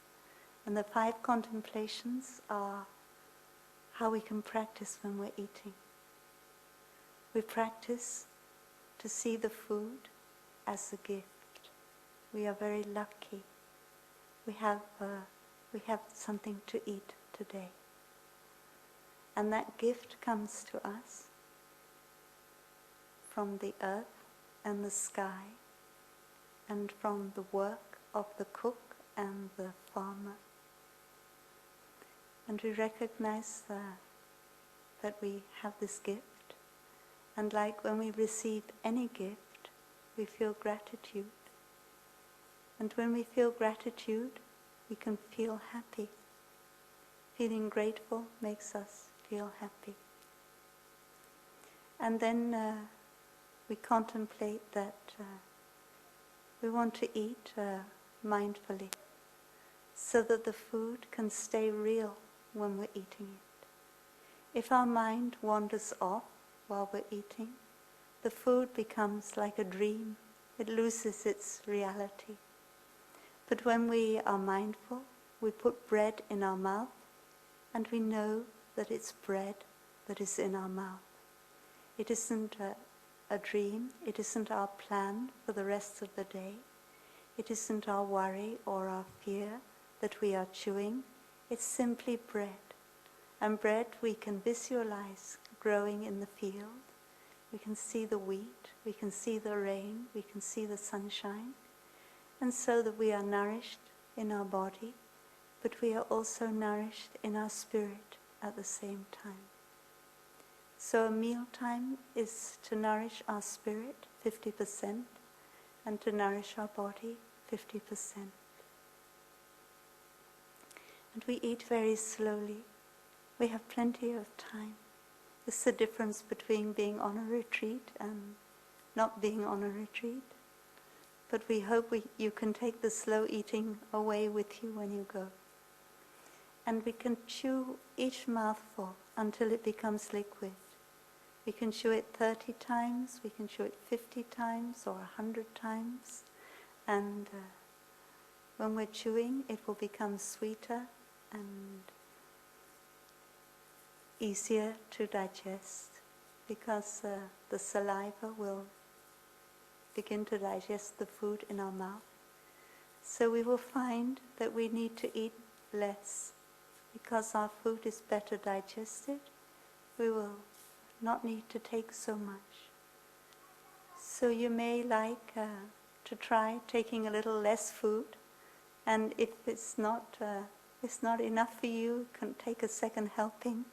And the 5 contemplations are how we can practice when we're eating. We practice to see the food as a gift. We are very lucky. We have something to eat today. And that gift comes to us from the earth and the sky, and from the work of the cook and the farmer. And we recognize that we have this gift. And like when we receive any gift, we feel gratitude. And when we feel gratitude, we can feel happy. Feeling grateful makes us feel happy. And then we contemplate that we want to eat mindfully, so that the food can stay real when we're eating it. If our mind wanders off while we're eating, the food becomes like a dream. It loses its reality. But when we are mindful, we put bread in our mouth, and we know that it's bread that is in our mouth. It isn't a dream, it isn't our plan for the rest of the day. It isn't our worry or our fear that we are chewing. It's simply bread. And bread we can visualize growing in the field. We can see the wheat, we can see the rain, we can see the sunshine. And so that we are nourished in our body, but we are also nourished in our spirit at the same time. So a mealtime is to nourish our spirit, 50%, and to nourish our body, 50%. And we eat very slowly. We have plenty of time. This is the difference between being on a retreat and not being on a retreat. But we hope you can take the slow eating away with you when you go. And we can chew each mouthful until it becomes liquid. We can chew it 30 times, we can chew it 50 times or 100 times. And when we're chewing, it will become sweeter and easier to digest, because the saliva will begin to digest the food in our mouth. So we will find that we need to eat less. Because our food is better digested, we will not need to take so much. So you may like to try taking a little less food, and if it's not enough for you, you can take a second helping.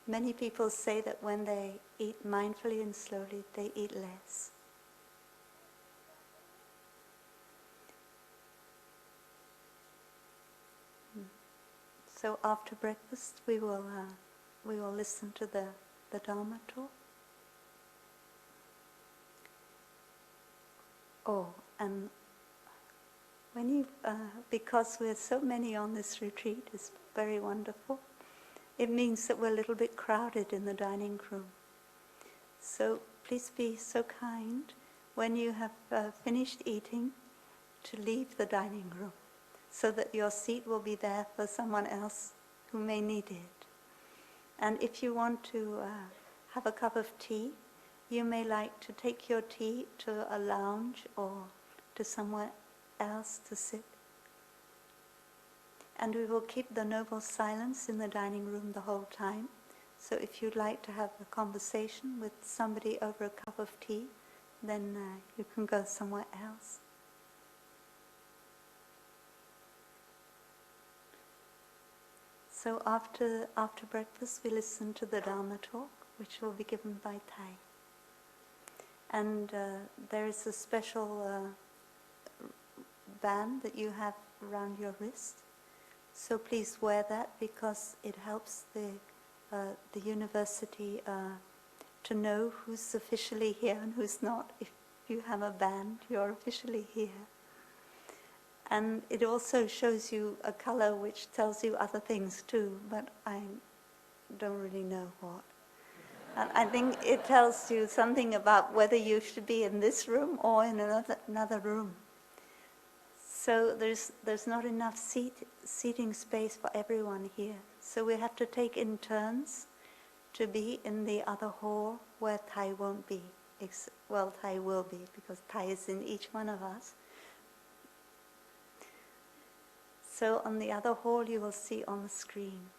Many people say that when they eat mindfully and slowly, they eat less. So after breakfast, we will listen to the Dharma talk. Oh, and when you, because we're so many on this retreat, it's very wonderful. It means that we're a little bit crowded in the dining room. So please be so kind when you have finished eating to leave the dining room, so that your seat will be there for someone else who may need it. And if you want to have a cup of tea, you may like to take your tea to a lounge or to somewhere else to sit. And we will keep the noble silence in the dining room the whole time. So if you'd like to have a conversation with somebody over a cup of tea, then you can go somewhere else. So after breakfast we listen to the Dharma talk, which will be given by Thai. And there is a special band that you have around your wrist. So please wear that because it helps the university to know who's officially here and who's not. If you have a band, you're officially here. And it also shows you a color which tells you other things too, but I don't really know what. And I think it tells you something about whether you should be in this room or in another room. So there's not enough seating space for everyone here. So we have to take in turns to be in the other hall where Thai won't be. Well, Thai will be because Thai is in each one of us. So on the other hall you will see on the screen.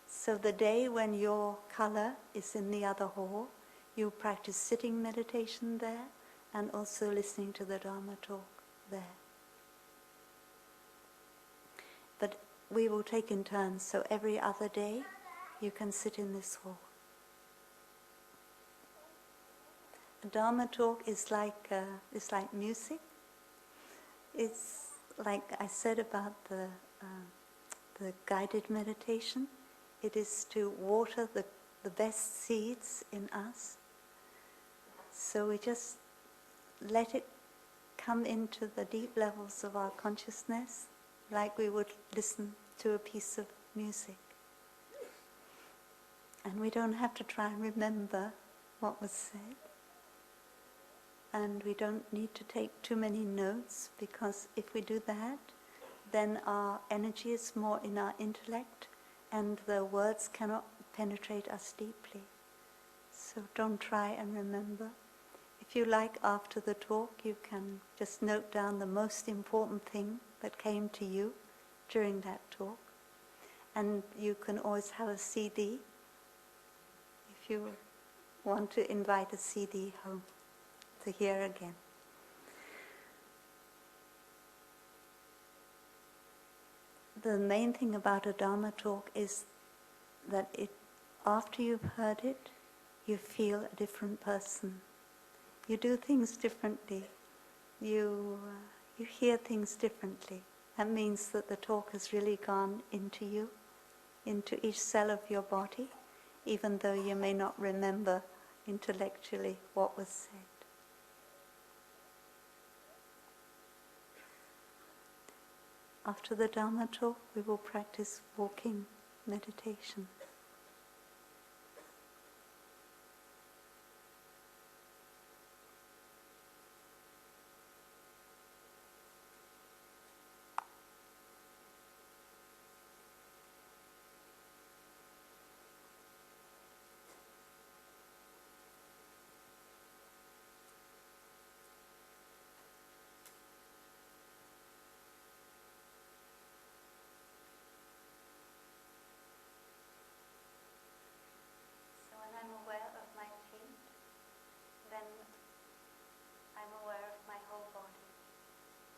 So the day when your color is in the other hall, you practice sitting meditation there and also listening to the Dharma talk there. But we will take in turns, so every other day you can sit in this hall. The Dharma talk is like music. It's like I said about the guided meditation. It is to water the best seeds in us. So we just let it come into the deep levels of our consciousness, like we would listen to a piece of music. And we don't have to try and remember what was said. And we don't need to take too many notes, because if we do that, then our energy is more in our intellect and the words cannot penetrate us deeply. So don't try and remember. If you like, after the talk, you can just note down the most important thing that came to you during that talk. And you can always have a CD if you want to invite a CD home to hear again. The main thing about a Dharma talk is that after you've heard it, you feel a different person. You do things differently. You hear things differently. That means that the talk has really gone into you, into each cell of your body, even though you may not remember intellectually what was said. After the Dharma talk, we will practice walking meditation. I'm aware of my feet, then I'm aware of my whole body.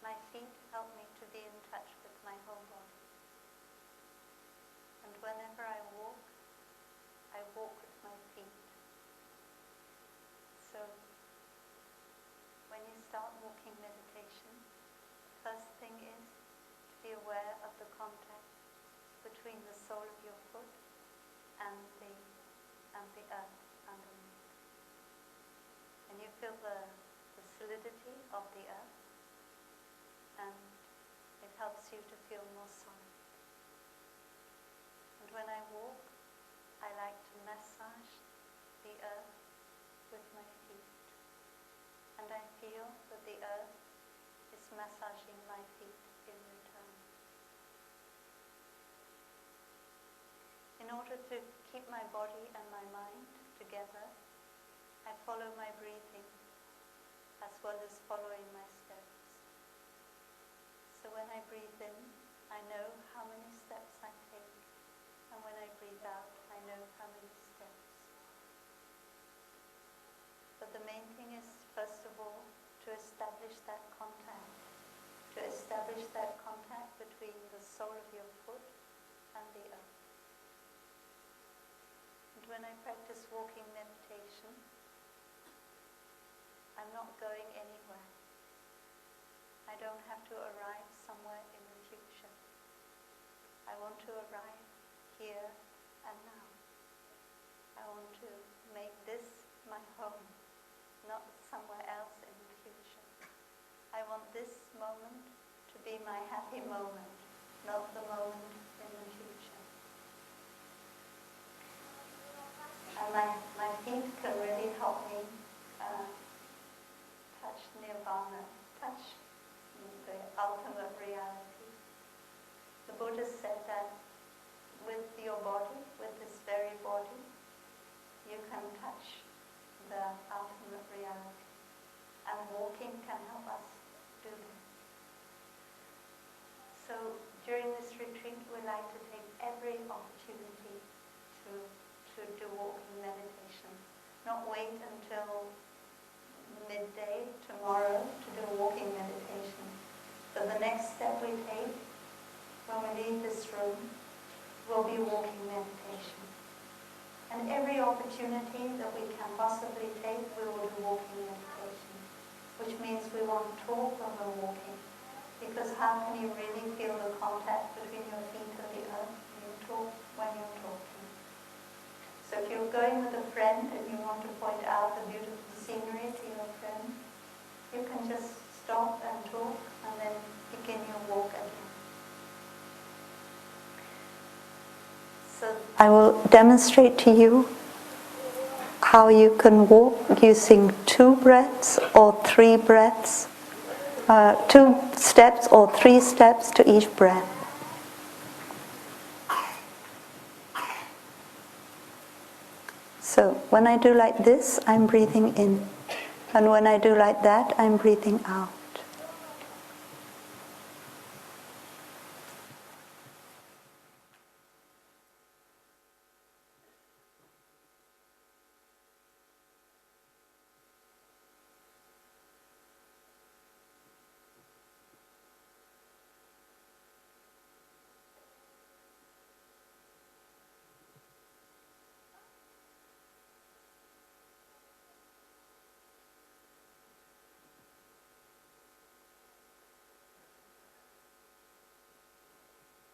My feet help me to be in touch with my whole body. And whenever I walk with my feet. So when you start walking meditation, first thing is to be aware of the contact between the sole of your foot and the earth underneath. And you feel the solidity of the earth, and it helps you to feel more solid. And when I walk, I like to massage the earth with my feet. And I feel that the earth is massaging my feet in return. In order to keep my body and my mind together, I follow my breathing as well as following my steps. So when I breathe in, I know how many steps I take, and when I breathe out, I know how many steps. But the main thing is, first of all, to establish that contact. To establish that contact between the sole of your foot and the earth. when I practice walking meditation, I'm not going anywhere. I don't have to arrive somewhere in the future. I want to arrive here and now. I want to make this my home, not somewhere else in the future. I want this moment to be my happy moment, not the moment in the future. And my feet can really help me touch nirvana, touch the ultimate reality. The Buddha said that with your body, with this very body, you can touch the ultimate reality. And walking can help us do that. So during this retreat, we like to take every opportunity to do walking meditation. Not wait until midday tomorrow to do walking meditation. But the next step we take when we leave this room will be walking meditation. And every opportunity that we can possibly take, we will do walking meditation. Which means we won't talk when we're walking. Because how can you really feel the contact between your feet and the earth? You talk when you're talking. So if you're going with a friend and you want to point out the beautiful scenery to your friend, you can just stop and talk and then begin your walk again. So I will demonstrate to you how you can walk using 2 breaths or 3 breaths, 2 steps or 3 steps to each breath. So when I do like this, I'm breathing in. And when I do like that, I'm breathing out.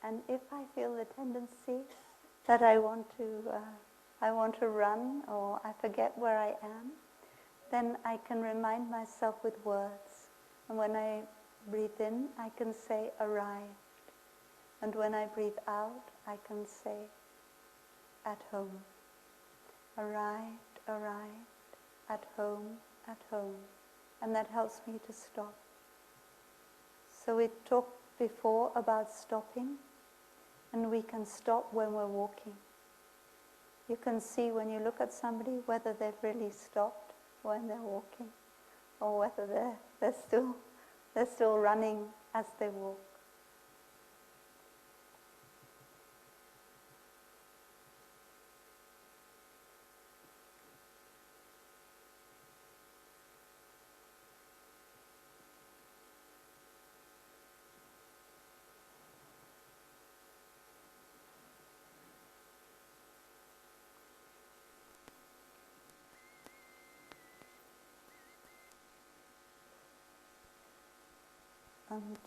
And if I feel the tendency that I want to run or I forget where I am, then I can remind myself with words. And when I breathe in, I can say arrived. And when I breathe out, I can say at home. Arrived, arrived, at home, at home. And that helps me to stop. So we talked before about stopping. And we can stop when we're walking. You can see when you look at somebody whether they've really stopped when they're walking, or whether they're still running as they walk.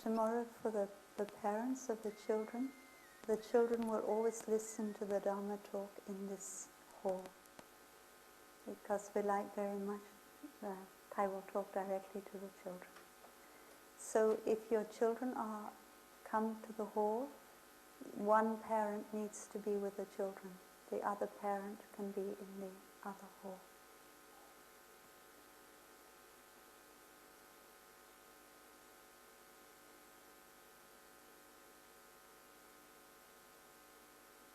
Tomorrow for the parents of the children will always listen to the Dharma talk in this hall, because we like very much Thai will talk directly to the children. So if your children come to the hall, one parent needs to be with the children. The other parent can be in the other hall.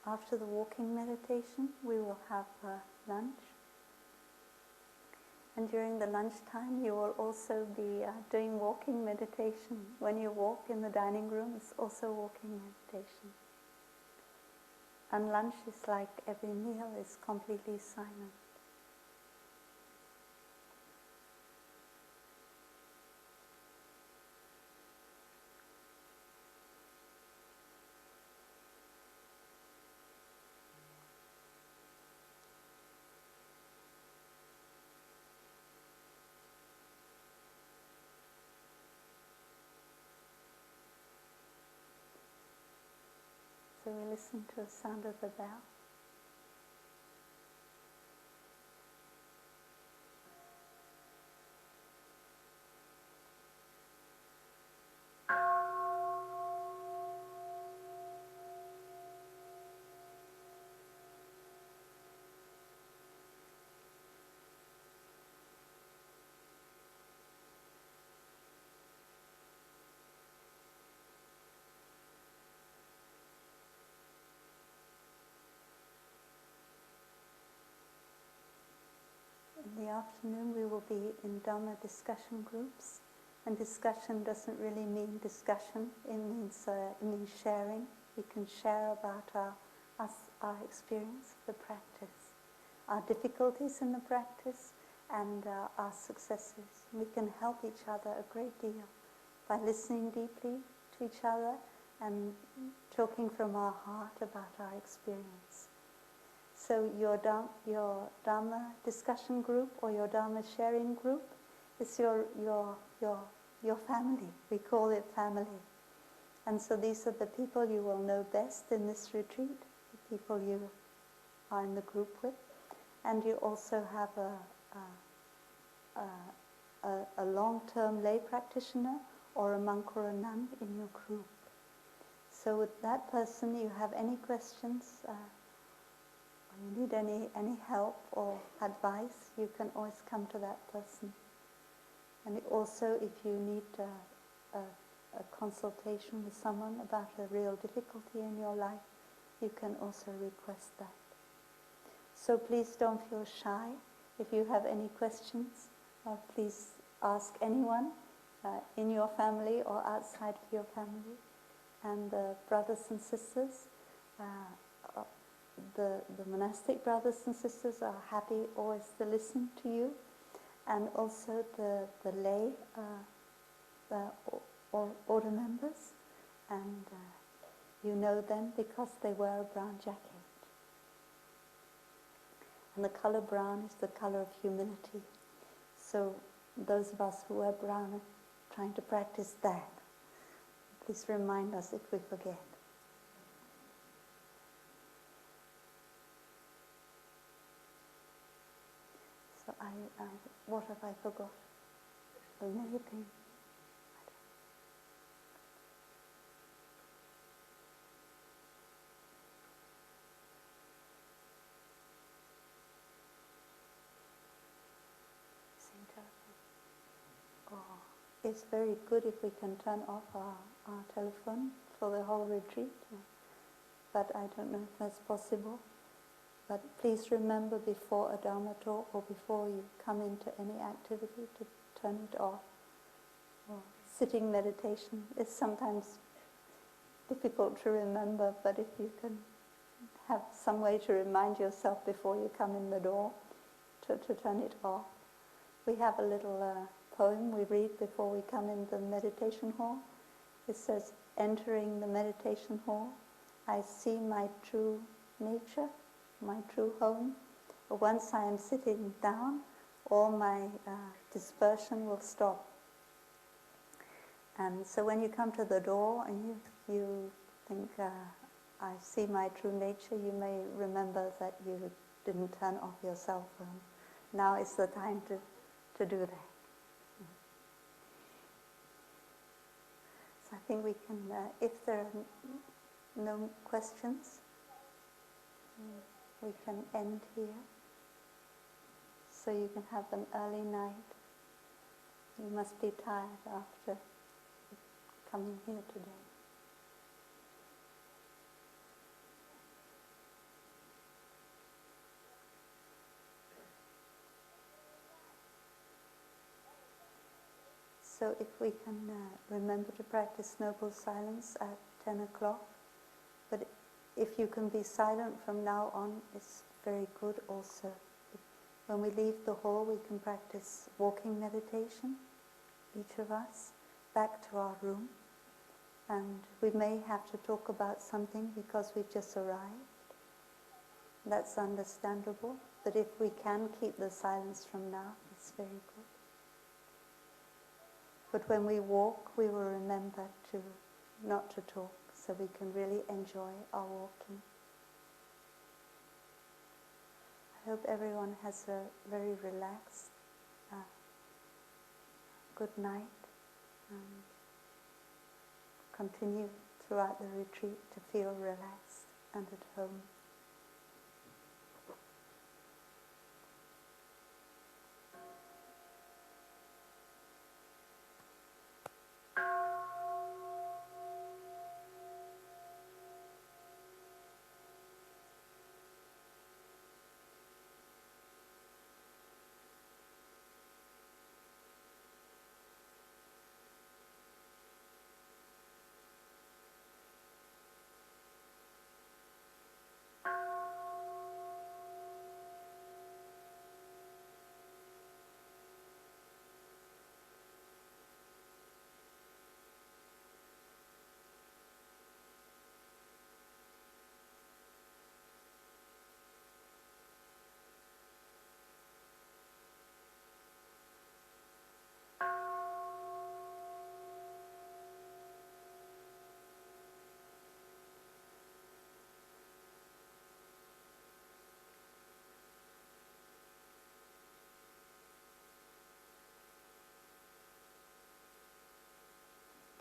After the walking meditation, we will have lunch. And during the lunchtime, you will also be doing walking meditation. When you walk in the dining room, it's also walking meditation. And lunch is like every meal, is completely silent. So we listen to the sound of the bell. In the afternoon we will be in Dharma discussion groups, and discussion doesn't really mean discussion, it means sharing. We can share about our experience of the practice, our difficulties in the practice and our successes. We can help each other a great deal by listening deeply to each other and talking from our heart about our experience. So your Dharma discussion group or your Dharma sharing group is your family. We call it family. And so these are the people you will know best in this retreat, the people you are in the group with. And you also have a long-term lay practitioner or a monk or a nun in your group. So with that person, you have any questions, or you need any help or advice, you can always come to that person. And also, if you need a consultation with someone about a real difficulty in your life, you can also request that. So please don't feel shy. If you have any questions, please ask anyone in your family or outside of your family. And the brothers and sisters, the monastic brothers and sisters are happy always to listen to you. And also the lay order members, and you know them because they wear a brown jacket. And the color brown is the color of humility. So those of us who wear brown are trying to practice that. Please remind us if we forget. So what have I forgot? The many things. It's very good if we can turn off our telephone for the whole retreat, but I don't know if that's possible. But please remember before a Dharma talk or before you come into any activity to turn it off. Or sitting meditation is sometimes difficult to remember, but if you can have some way to remind yourself before you come in the door to turn it off. We have a little poem we read before we come in the meditation hall. It says, entering the meditation hall, I see my true nature, my true home. Once I am sitting down, all my dispersion will stop. And so when you come to the door and you think, I see my true nature, you may remember that you didn't turn off your cell phone. Now is the time to do that. So I think we can, if there are no questions, we can end here. So you can have an early night. You must be tired after coming here today. So if we can remember to practice noble silence at 10 o'clock, but if you can be silent from now on, it's very good also. When we leave the hall, we can practice walking meditation, each of us, back to our room. And we may have to talk about something because we've just arrived. That's understandable, but if we can keep the silence from now, it's very good. But when we walk, we will remember not to talk, so we can really enjoy our walking. I hope everyone has a very relaxed, good night, and continue throughout the retreat to feel relaxed and at home.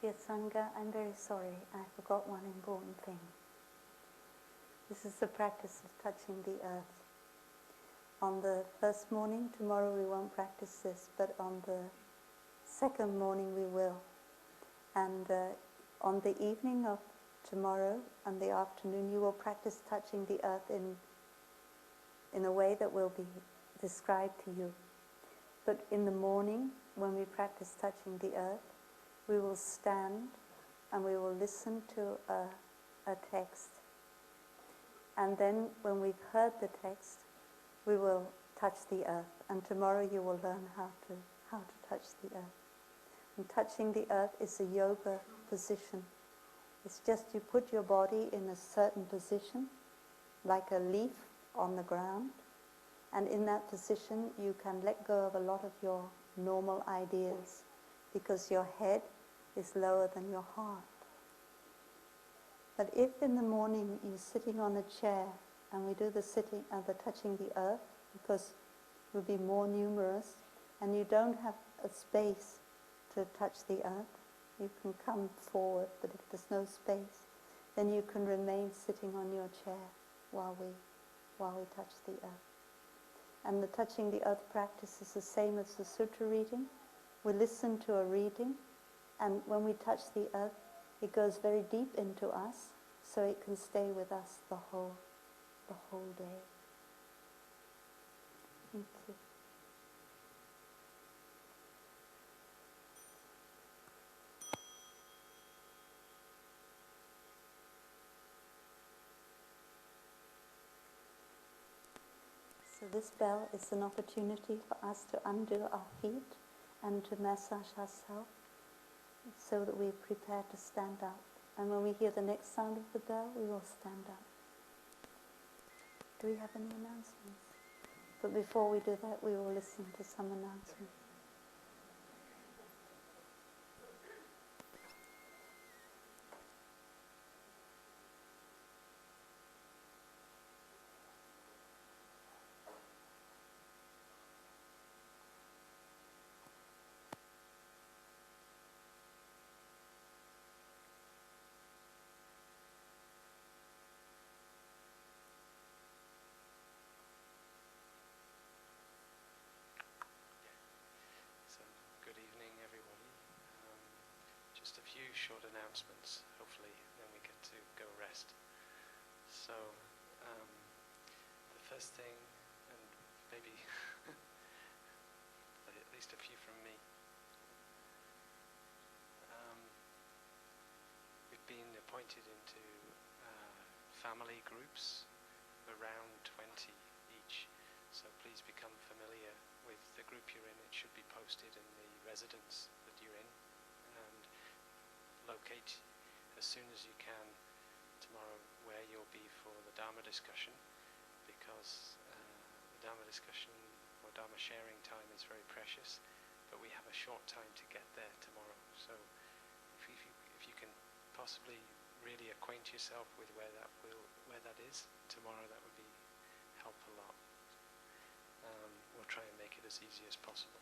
Dear Sangha, I'm very sorry, I forgot one important thing. This is the practice of touching the earth. On the first morning, tomorrow we won't practice this, but on the second morning we will. And on the evening of tomorrow and the afternoon, you will practice touching the earth in a way that will be described to you. But in the morning, when we practice touching the earth, we will stand and we will listen to a text. And then when we've heard the text, we will touch the earth. And tomorrow you will learn how to touch the earth. And touching the earth is a yoga position. It's just you put your body in a certain position, like a leaf on the ground. And in that position you can let go of a lot of your normal ideas, because your head is lower than your heart. But if in the morning you're sitting on a chair and we do the touching the earth, because we'll be more numerous, and you don't have a space to touch the earth, you can come forward, but if there's no space, then you can remain sitting on your chair while we touch the earth. And the touching the earth practice is the same as the sutra reading. We listen to a reading, and when we touch the earth, it goes very deep into us, so it can stay with us the whole day. Thank you. So this bell is an opportunity for us to undo our feet and to massage ourselves so that we prepare to stand up. And when we hear the next sound of the bell, we will stand up. Do we have any announcements? But before we do that, we will listen to some announcements. Just a few short announcements, hopefully, then we get to go rest. So, the first thing, and maybe at least a few from me, we've been appointed into family groups, around 20 each, so please become familiar with the group you're in. It should be posted in the residence that you're in, and locate as soon as you can tomorrow where you'll be for the Dharma discussion, because the Dharma discussion or Dharma sharing time is very precious, but we have a short time to get there tomorrow. So if you can possibly really acquaint yourself with where that is tomorrow, that would be help a lot. We'll try and make it as easy as possible.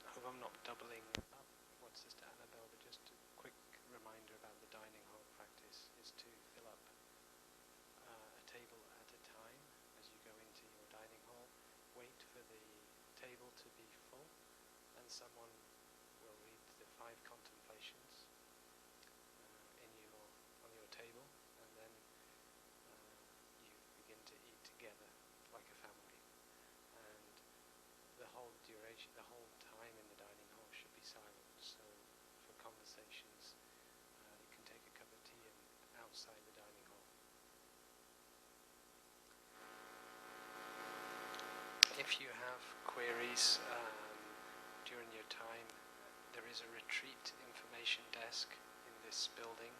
I hope I'm not doubling up what Sister Annabel, but just a quick reminder about the dining hall practice is to fill up a table at a time as you go into your dining hall. Wait for the table to be full, and someone will read the 5 contemplations on your table, and then you begin to eat together like a family. And the whole duration, the whole time in the dining hall should be silent. So for conversations, you can take a cup of tea outside the dining hall. If you have queries during your time, there is a retreat information desk in this building.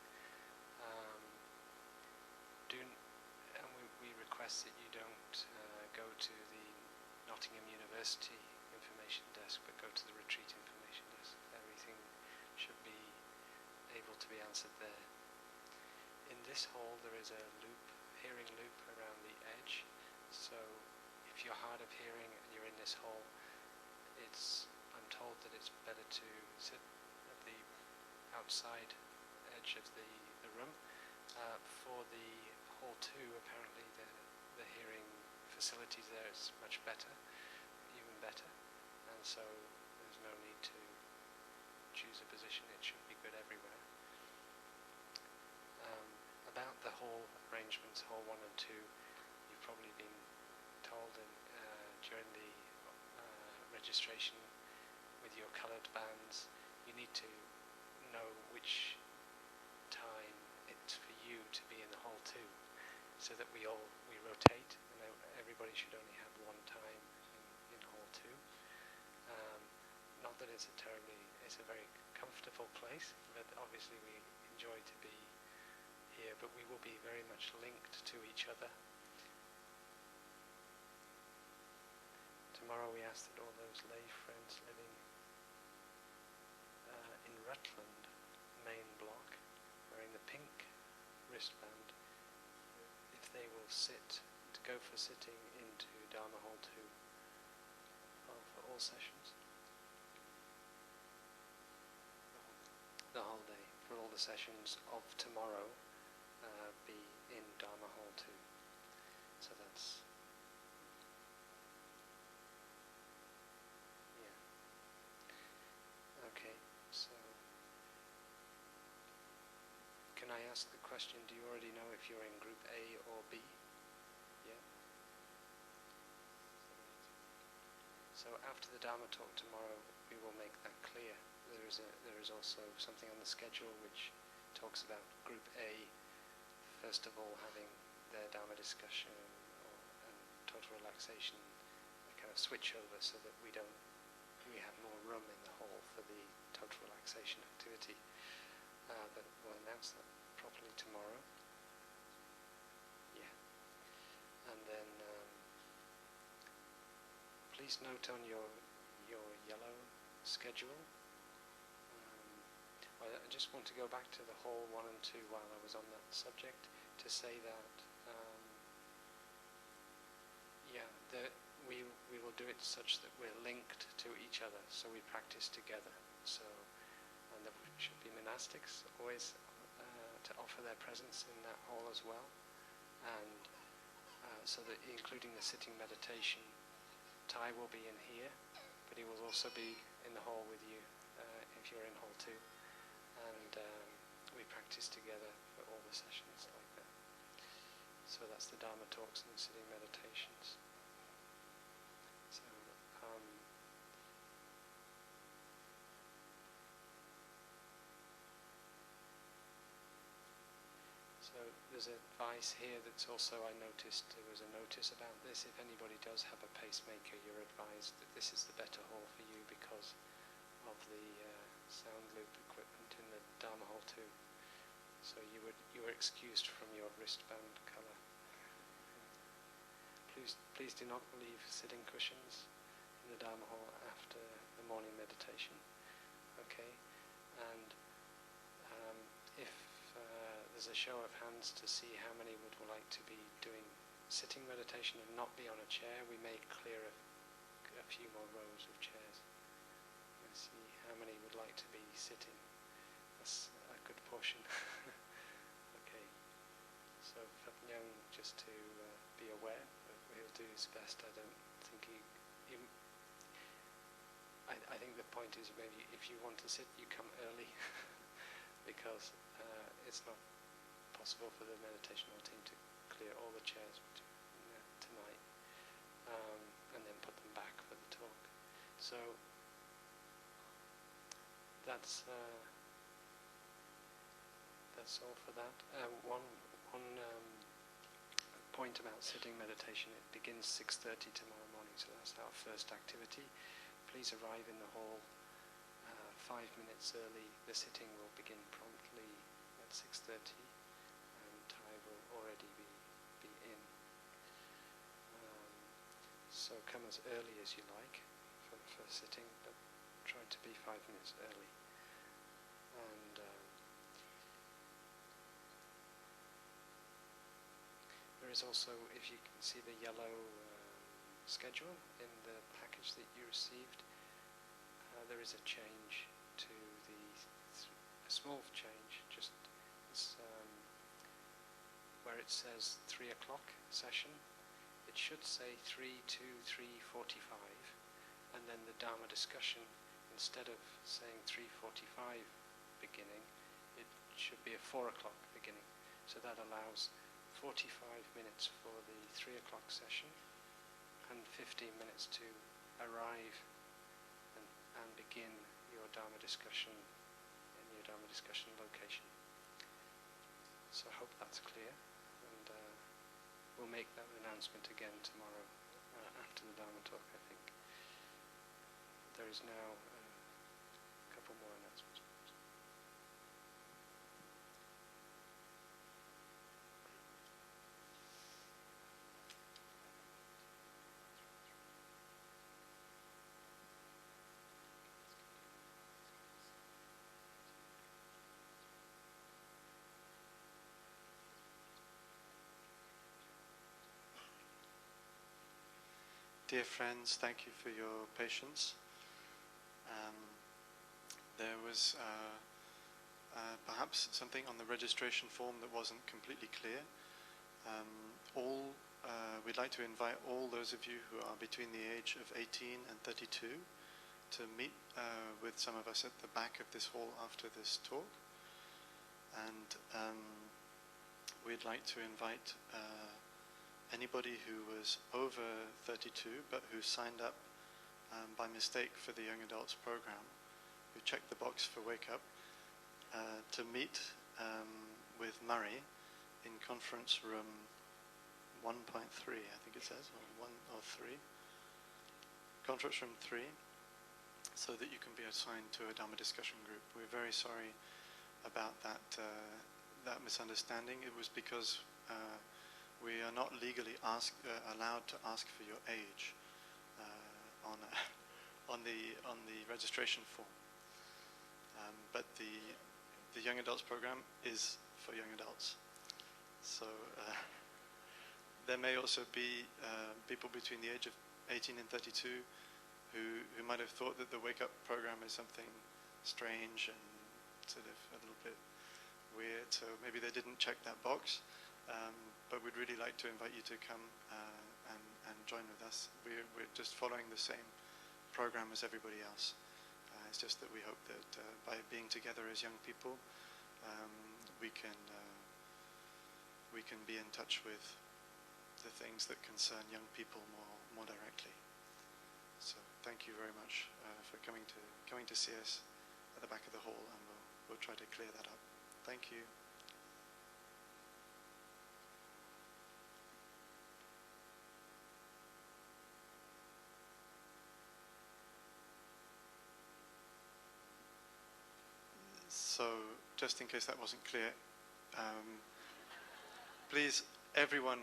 We request that you don't go to the Nottingham University information desk, but go to the retreat information desk. Everything should be able to be answered there. In this hall there is a hearing loop around the edge, so if you're hard of hearing and you're in this hall, I'm told that it's better to sit at the outside edge of the room. For the hall 2, apparently the hearing facilities there is much better, even better, and so there's no need to choose a position. It should be good everywhere. About the hall arrangements, hall 1 and 2, you've probably been told during the registration with your coloured bands, you need to know which time it's for you to be in the hall 2, so that we rotate, and everybody should only have one time in hall 2. Not that it's a very comfortable place, but obviously we enjoy to be here, but we will be very much linked to each other. Tomorrow we ask that all those lay friends living in Rutland main block, wearing the pink wristband, if they will go for sitting into Dharma Hall 2 for all sessions. The whole day, for all the sessions of tomorrow, be in Dharma Hall 2. So that's... Okay, so can I ask the question, do you already know if you're in group A or B? Yeah? So after the Dharma talk tomorrow, we will make that clear. There is also something on the schedule which talks about group A, first of all having their Dharma discussion and total relaxation, a kind of switch over so that we have more room in the hall for the total relaxation activity. But we'll announce that properly tomorrow. Yeah. And then please note on your yellow schedule. I just want to go back to the hall 1 and 2 while I was on that subject to say that we will do it such that we're linked to each other, so we practice together. So, and there should be monastics always to offer their presence in that hall as well, and so that including the sitting meditation, Thai will be in here, but he will also be in the hall with you if you're in hall 2, and we practice together for all the sessions like that. So that's the Dharma talks and the sitting meditations. So there's advice here that's also, I noticed there was a notice about this. If anybody does have a pacemaker, you're advised that this is the better hall for you because of the sound loop equipment in the Dharma Hall 2. So you were excused from your wristband colour. Please do not leave sitting cushions in the Dharma hall after the morning meditation. Okay, and if there's a show of hands to see how many would like to be doing sitting meditation and not be on a chair, we may clear a few more rows of chairs. Let's see how many would like to be sitting. That's a good portion. Okay, so Fatnyang, just to be aware, he'll do his best. I don't think I think the point is maybe if you want to sit, you come early because it's not possible for the meditational team to clear all the chairs tonight and then put them back for the talk. So that's all for that. One point about sitting meditation, it begins 6:30 tomorrow morning, so that's our first activity. Please arrive in the hall 5 minutes early. The sitting will begin promptly at 6:30 and Thai will already be in. So come as early as you like for sitting, but try to be 5 minutes early. And there is also, if you can see the yellow schedule in the package that you received, there is a change to a small change, just where it says 3 o'clock session, it should say 3 to 3:45, and then the Dharma discussion, instead of saying 3:45 beginning, it should be a 4 o'clock beginning. So that allows 45 minutes for the 3 o'clock session and 15 minutes to arrive and begin your Dharma discussion in your Dharma discussion location. So I hope that's clear, and we'll make that announcement again tomorrow after the Dharma talk, I think. There is now a couple more announcements. Dear friends, thank you for your patience. There was perhaps something on the registration form that wasn't completely clear. We'd like to invite all those of you who are between the age of 18 and 32 to meet with some of us at the back of this hall after this talk. And we'd like to invite anybody who was over 32 but who signed up by mistake for the Young Adults program, who checked the box for Wake Up, to meet with Murray in conference room 1.3, I think it says, or 1 or 3. Conference room 3, so that you can be assigned to a Dharma discussion group. We're very sorry about that misunderstanding. It was because we are not legally allowed to ask for your age on the registration form. But the Young Adults program is for young adults. So there may also be people between the age of 18 and 32 who might have thought that the Wake Up program is something strange and sort of a little bit weird, so maybe they didn't check that box. But we'd really like to invite you to come and join with us. We're just following the same program as everybody else. It's just that we hope that by being together as young people, we can be in touch with the things that concern young people more directly. So thank you very much for coming to see us at the back of the hall, and we'll try to clear that up. Thank you. So, just in case that wasn't clear, please, everyone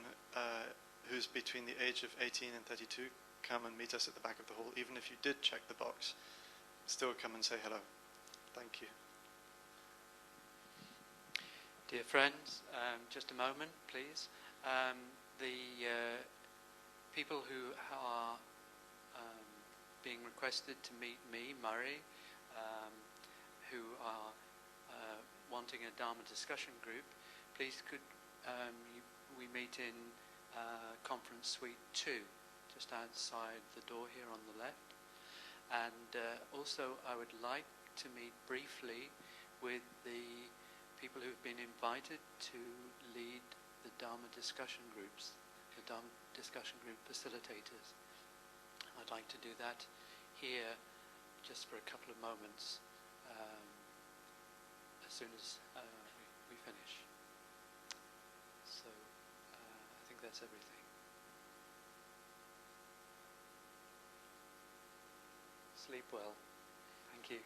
who's between the age of 18 and 32, come and meet us at the back of the hall. Even if you did check the box, still come and say hello. Thank you. Dear friends, just a moment, please. The people who are being requested to meet me, Murray, who are wanting a Dharma discussion group, please could we meet in Conference Suite 2, just outside the door here on the left. And also I would like to meet briefly with the people who've been invited to lead the Dharma discussion groups, the Dharma discussion group facilitators. I'd like to do that here just for a couple of moments as soon as we finish. So I think that's everything. Sleep well. Thank you.